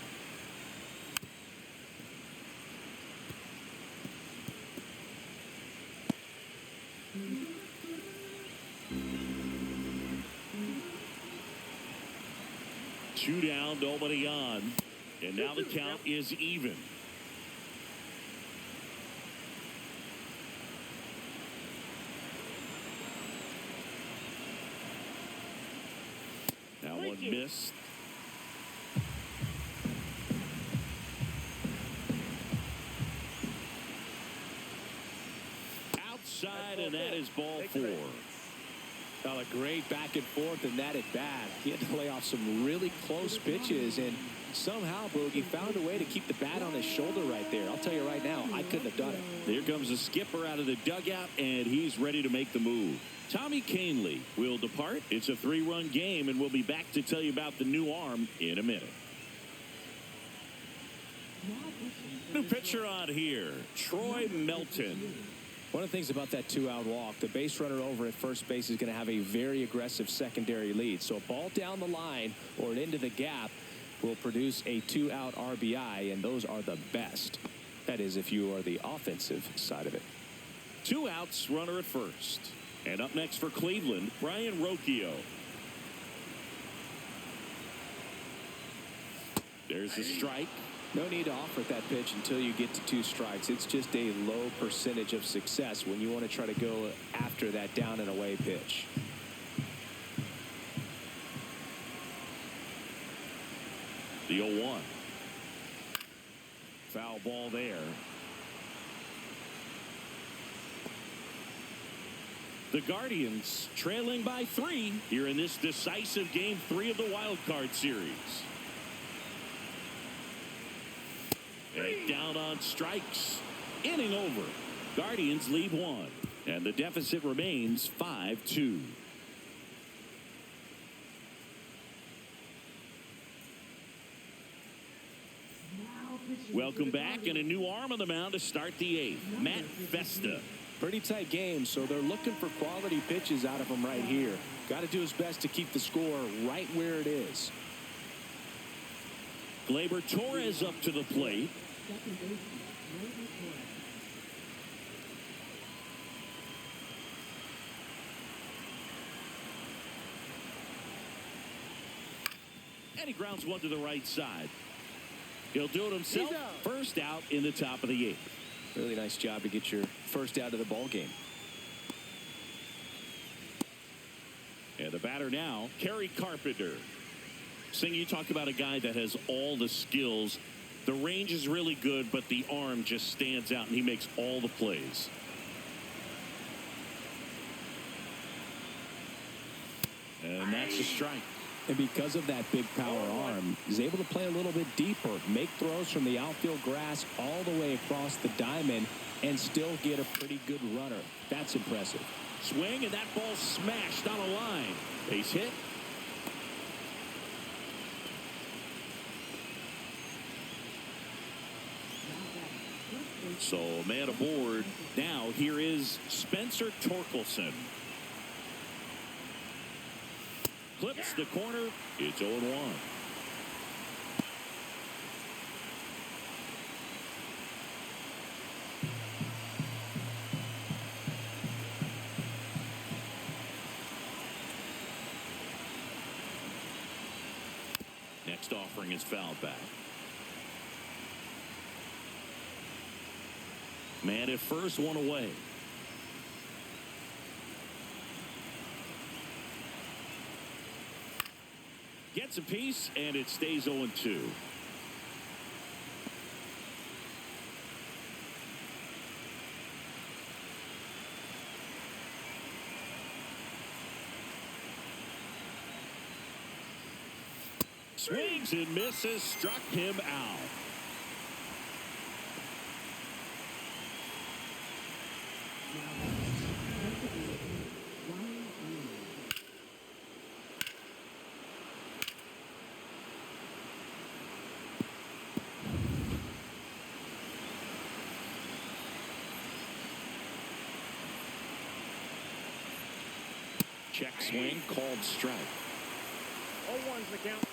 Two down, nobody on. And now the count is even. Now one missed. Outside, and that is ball 4. Well, a great back and forth in that at bat. He had to lay off some really close pitches, and somehow Boogie found a way to keep the bat on his shoulder right there. I'll tell you right now, I couldn't have done it. Here comes the skipper out of the dugout, and he's ready to make the move. Tommy Canley will depart. It's a 3-run game, and we'll be back to tell you about the new arm in a minute. New pitcher on here, Troy Melton. One of the things about that 2-out walk, the base runner over at first base is going to have a very aggressive secondary lead. So a ball down the line or into the gap will produce a 2-out RBI, and those are the best. That is, if you are the offensive side of it. 2 outs, runner at first. And up next for Cleveland, Brian Rocchio. There's the strike. No need to offer that pitch until you get to 2 strikes. It's just a low percentage of success when you want to try to go after that down and away pitch. The 0-1. Foul ball there. The Guardians trailing by 3 here in this decisive Game 3 of the Wild Card Series. And down on strikes. Inning over. Guardians lead 1. And the deficit remains 5-2. Welcome back, and a new arm on the mound to start the 8th. Matt Festa. Pretty tight game, so they're looking for quality pitches out of him right here. Got to do his best to keep the score right where it is. Gleyber Torres up to the plate. And he grounds one to the right side. He'll do it himself. First out in the top of the 8th. Really nice job to get your first out of the ball game. And the batter now, Kerry Carpenter. Sing, you talk about a guy that has all the skills. The range is really good, but the arm just stands out, and he makes all the plays. And that's a strike. And because of that big power arm, he's able to play a little bit deeper, make throws from the outfield grass all the way across the diamond, and still get a pretty good runner. That's impressive. Swing, and that ball smashed on a line. Base hit. So, man aboard. Now, here is Spencer Torkelson. Clips the corner. It's 0-1. Next offering is fouled back. Man at first, one away. Gets a piece, and it stays 0-2. Swings and misses, struck him out. check swing, called strike. 0-1's the count.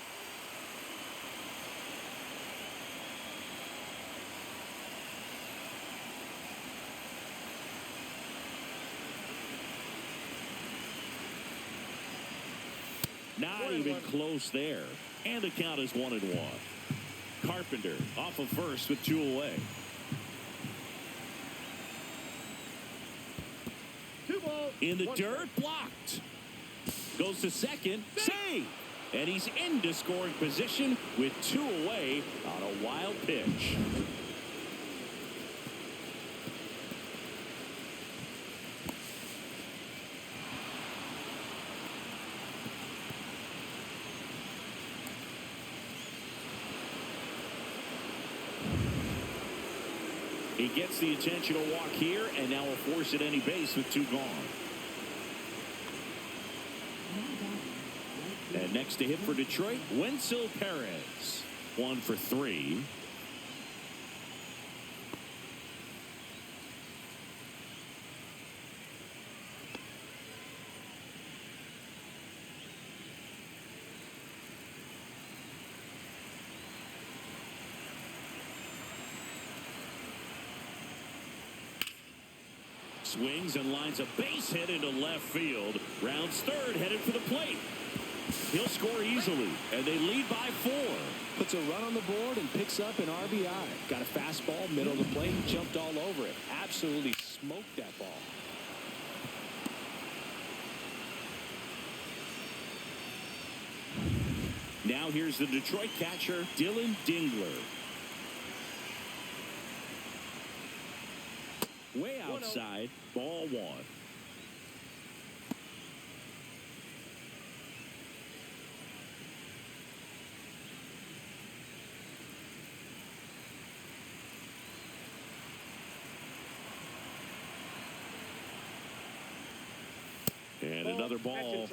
Not even close there. And the count is 1-1. Carpenter off of first with 2 away. 2 balls. In the 1 dirt, strike. blocked. Goes to second, save. And he's into scoring position with 2 away on a wild pitch. He gets the intentional walk here, and now will force at any base with 2 gone. And next to hit for Detroit, Wenzel Perez. 1 for 3. Swings and lines a base hit into left field. Rounds third, headed for the plate. He'll score easily, and they lead by 4. Puts a run on the board and picks up an RBI. Got a fastball, middle of the plate, jumped all over it. Absolutely smoked that ball. Now here's the Detroit catcher, Dylan Dingler. Way outside, ball 1. And another ball.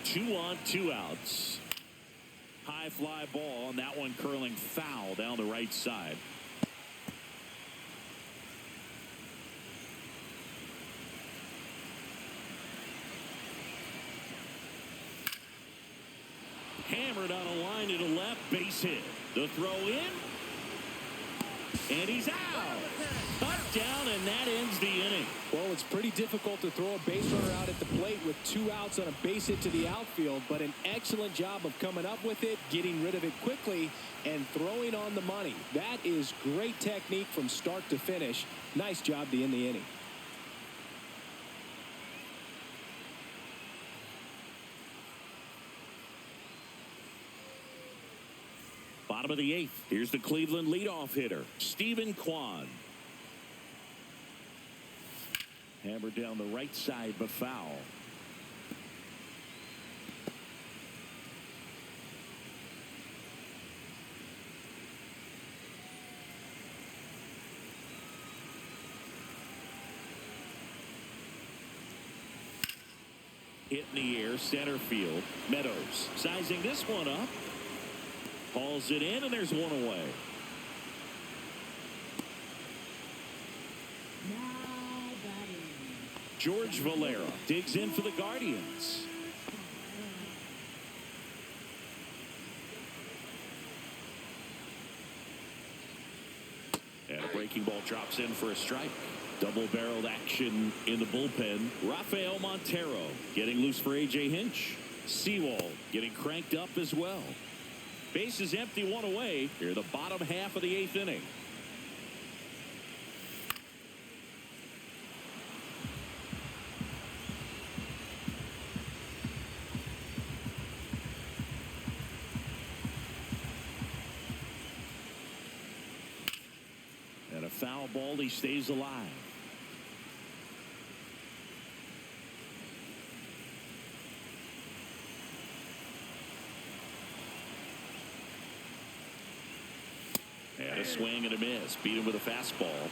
2 on, 2 outs. High fly ball, and that one curling foul down the right side. Hammered on a line to the left, base hit. The throw in, and he's out. Touchdown, and that ends the inning. Well, it's pretty difficult to throw a base runner out at the plate with 2 outs on a base hit to the outfield, but an excellent job of coming up with it, getting rid of it quickly, and throwing on the money. That is great technique from start to finish. Nice job to end the inning. Bottom of the 8th. Here's the Cleveland leadoff hitter, Stephen Kwan. Hammered down the right side, but foul. Hit in the air, center field. Meadows sizing this one up. Hauls it in, and there's 1 away. George Valera digs in for the Guardians. And a breaking ball drops in for a strike. Double-barreled action in the bullpen. Rafael Montero getting loose for A.J. Hinch. Sewald getting cranked up as well. Bases empty, 1 away. Here, the bottom half of the 8th inning. And a foul ball, he stays alive. And a swing and a miss. Beat him with a fastball.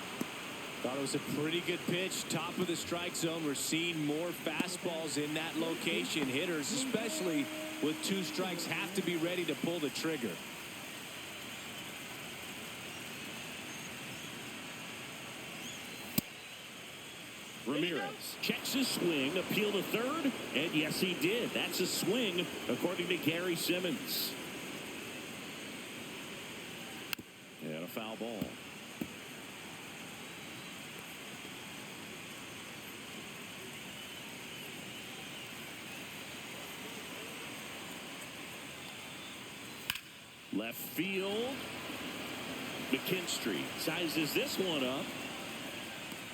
Thought it was a pretty good pitch. Top of the strike zone. We're seeing more fastballs in that location. Hitters, especially with 2 strikes, have to be ready to pull the trigger. Ramirez checks his swing, appeal to third, and yes, he did. That's a swing, according to Gary Simmons. And a foul ball. Left field. McKinstry sizes this one up.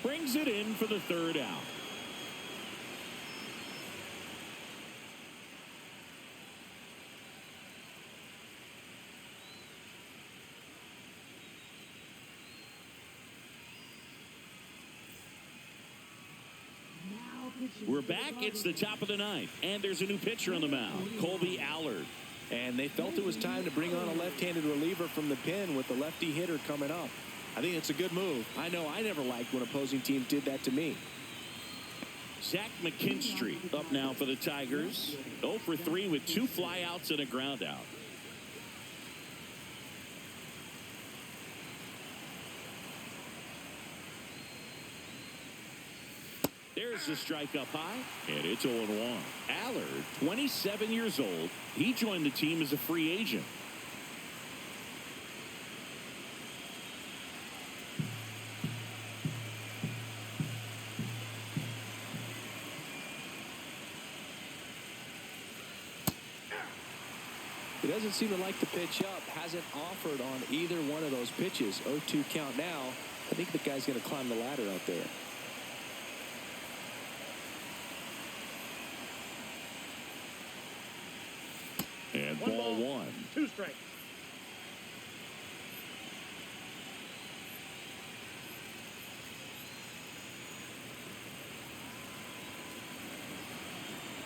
Brings it in for the 3rd out. We're back. It's the top of the 9th, and there's a new pitcher on the mound, Colby Allard. And they felt it was time to bring on a left-handed reliever from the pen with the lefty hitter coming up. I think it's a good move. I know I never liked when opposing teams did that to me. Zach McKinstry up now for the Tigers. 0 for 3 with 2 flyouts and a ground out. There's the strike up high, and it's 0-1. Allard, 27 years old. He joined the team as a free agent. He doesn't seem to like the pitch up. Hasn't offered on either one of those pitches. 0-2 count now. I think the guy's going to climb the ladder out there. And ball 1. 2 strikes.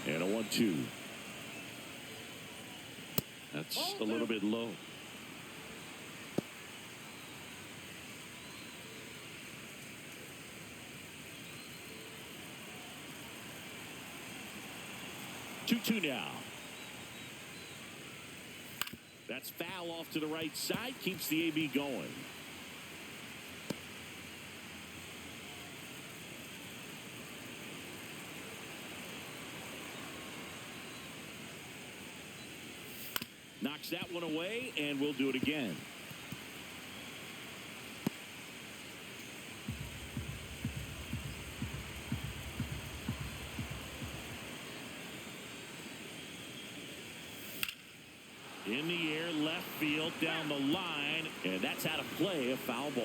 And a 1-2. That's a little bit low. Two now. That's foul off to the right side. Keeps the AB going. Knocks that one away, and we'll do it again. In the air, left field, down the line, and that's out of play, a foul ball.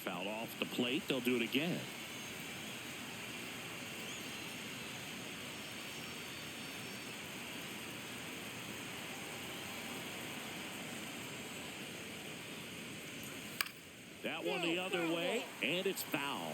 Fouled off the plate. They'll do it again. That one the other way, and it's foul.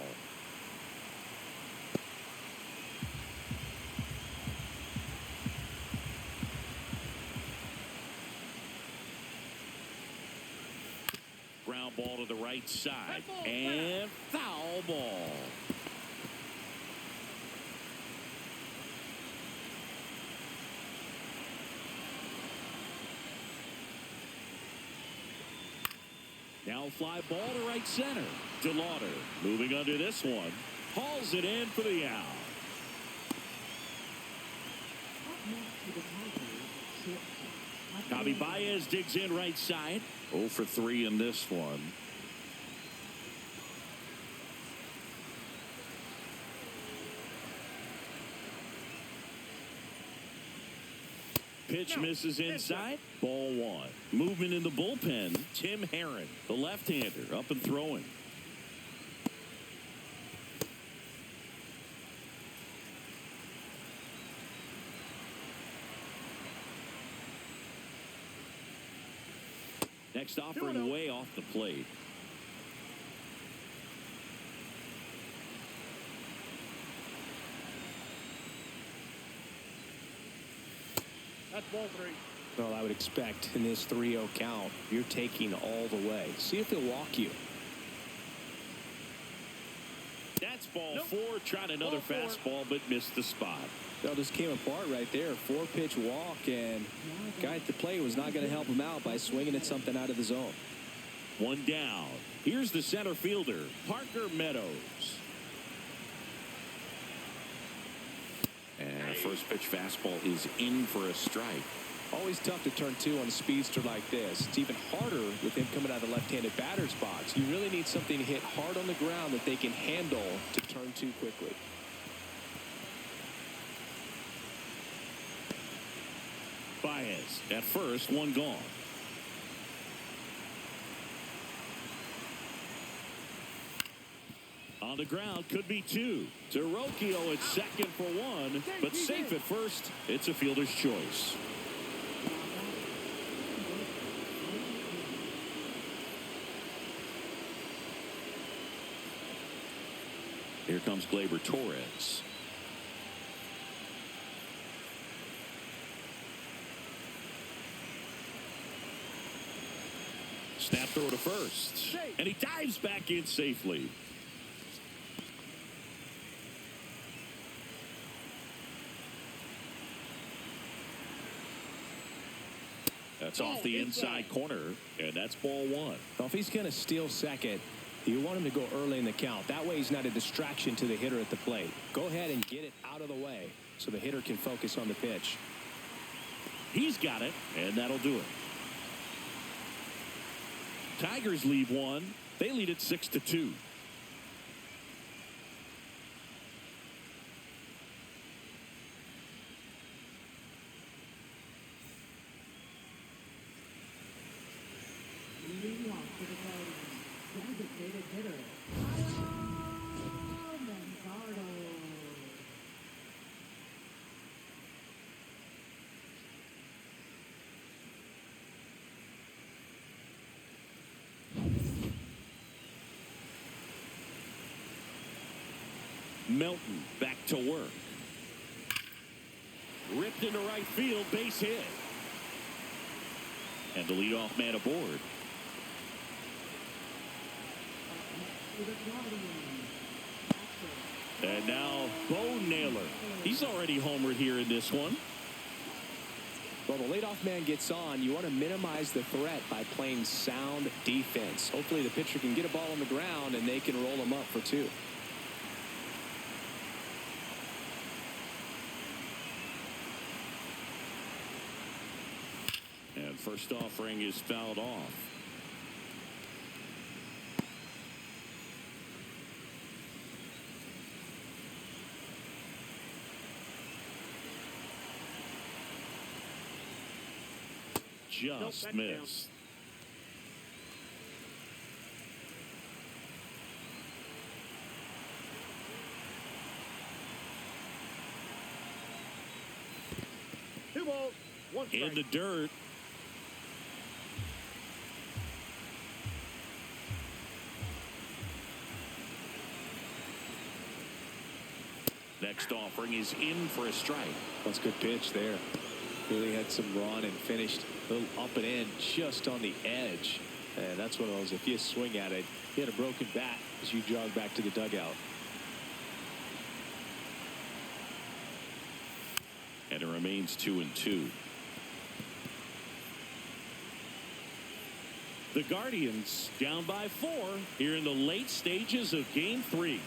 Ground ball to the right side, and foul ball. Now fly ball to right center. DeLauder moving under this one. Hauls it in for the out. Javi Baez digs in right side. 0 for 3 in this one. Pitch misses inside. Ball 1. Movement in the bullpen. Tim Herron, the left-hander, up and throwing. Next offering way off the plate. Ball 3. Well, I would expect in this 3-0 count, you're taking all the way. See if he'll walk you. That's ball Nope. 4. Tried another Ball 4. fastball, but missed the spot. Well, this came apart right there. 4-pitch walk, and guy at the plate was not going to help him out by swinging at something out of the zone. 1 down. Here's the center fielder, Parker Meadows. And first pitch fastball is in for a strike. Always tough to turn 2 on a speedster like this. It's even harder with him coming out of the left-handed batter's box. You really need something to hit hard on the ground that they can handle to turn 2 quickly. Baez at first, 1 gone. On the ground, could be 2. Terocchio at second for 1, but safe at first. It's a fielder's choice. Here comes Gleyber Torres. Snap throw to first. And he dives back in safely. That's off the inside corner, and that's ball 1. Well, if he's going to steal second, you want him to go early in the count. That way he's not a distraction to the hitter at the plate. Go ahead and get it out of the way so the hitter can focus on the pitch. He's got it, and that'll do it. Tigers lead 1. They lead it 6-2. Leading off for the Guardians, designated hitter, Manzardo. Melton back to work. Ripped into right field, base hit. And the leadoff man aboard. For the Guardians, And now Bo Naylor. He's already homered here in this one. Well, the leadoff man gets on. You want to minimize the threat by playing sound defense. Hopefully the pitcher can get a ball on the ground and they can roll him up for 2. And first offering is fouled off. Just missed. Two balls, 1 strike. In the dirt. Next offering is in for a strike. That's a good pitch there. Really had some run and finished a little up and in just on the edge. And that's one of those, if you swing at it, you had a broken bat as you jog back to the dugout. And it remains 2-2. The Guardians down by 4 here in the late stages of Game 3.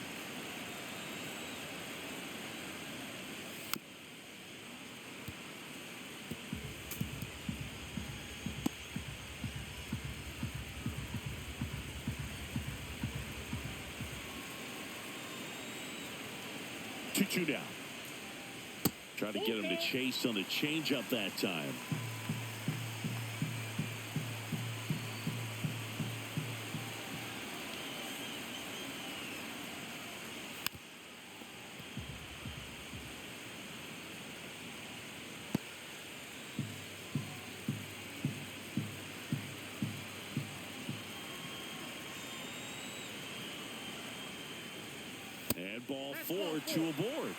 Two down. Trying to get him to chase on the changeup that time. And ball 4, 2 aboard.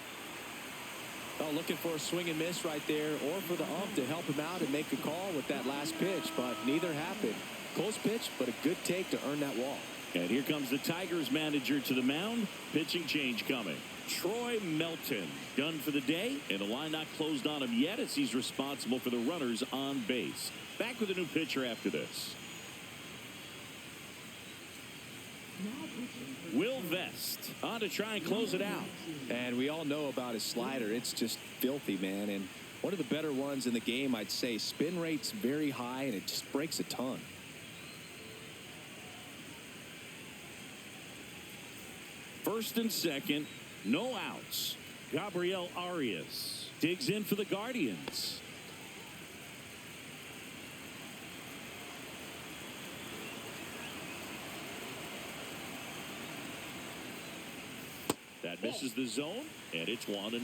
Oh, looking for a swing and miss right there, or for the ump to help him out and make a call with that last pitch, but neither happened. Close pitch, but a good take to earn that walk. And here comes the Tigers manager to the mound. Pitching change coming. Troy Melton done for the day, and the line not closed on him yet as he's responsible for the runners on base. Back with a new pitcher after this. Will Vest on to try and close it out. And we all know about his slider. It's just filthy, man. And one of the better ones in the game, I'd say. Spin rate's very high, and it just breaks a ton. First and second, no outs. Gabriel Arias digs in for the Guardians. That misses the zone, and it's 1-0.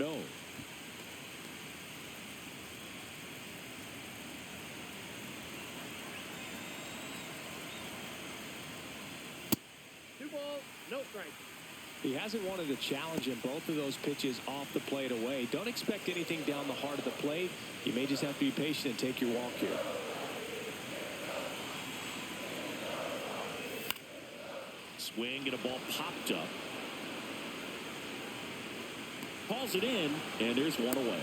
2 balls, no strike. He hasn't wanted a challenge in both of those pitches off the plate away. Don't expect anything down the heart of the plate. You may just have to be patient and take your walk here. Swing and a ball popped up. Calls it in, and there's one away.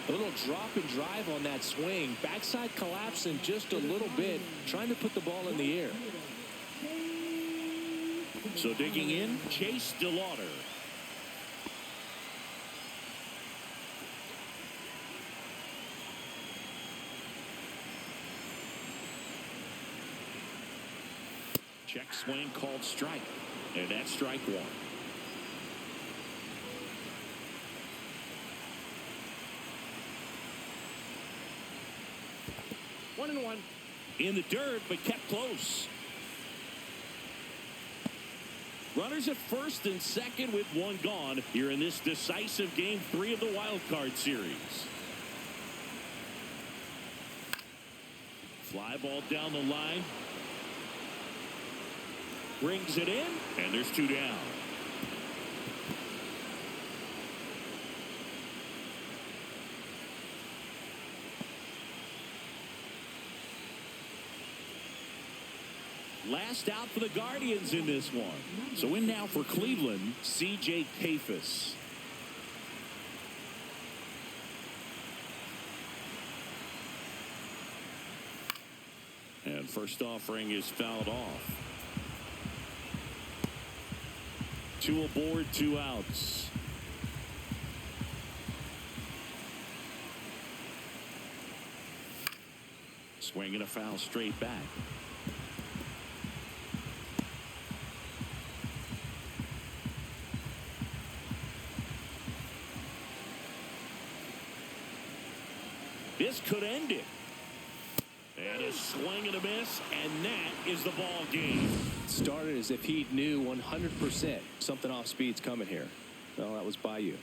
A little drop and drive on that swing. Backside collapsing just a little bit, trying to put the ball in the air. So digging in, Chase DeLauder. Check swing called strike. And that's strike one. One and one. In the dirt, but kept close. Runners at first and second with one gone here in this decisive game 3 of the wild card series. Fly ball down the line. Brings it in, and there's 2 down. Last out for the Guardians in this one. So in now for Cleveland, C.J. Kafis. And first offering is fouled off. 2 aboard, 2 outs. Swinging a foul straight back. This could end it. And a swing and a miss, and that is the ball game. Started as if he knew 100% something off speed's coming here. Well, that was by you.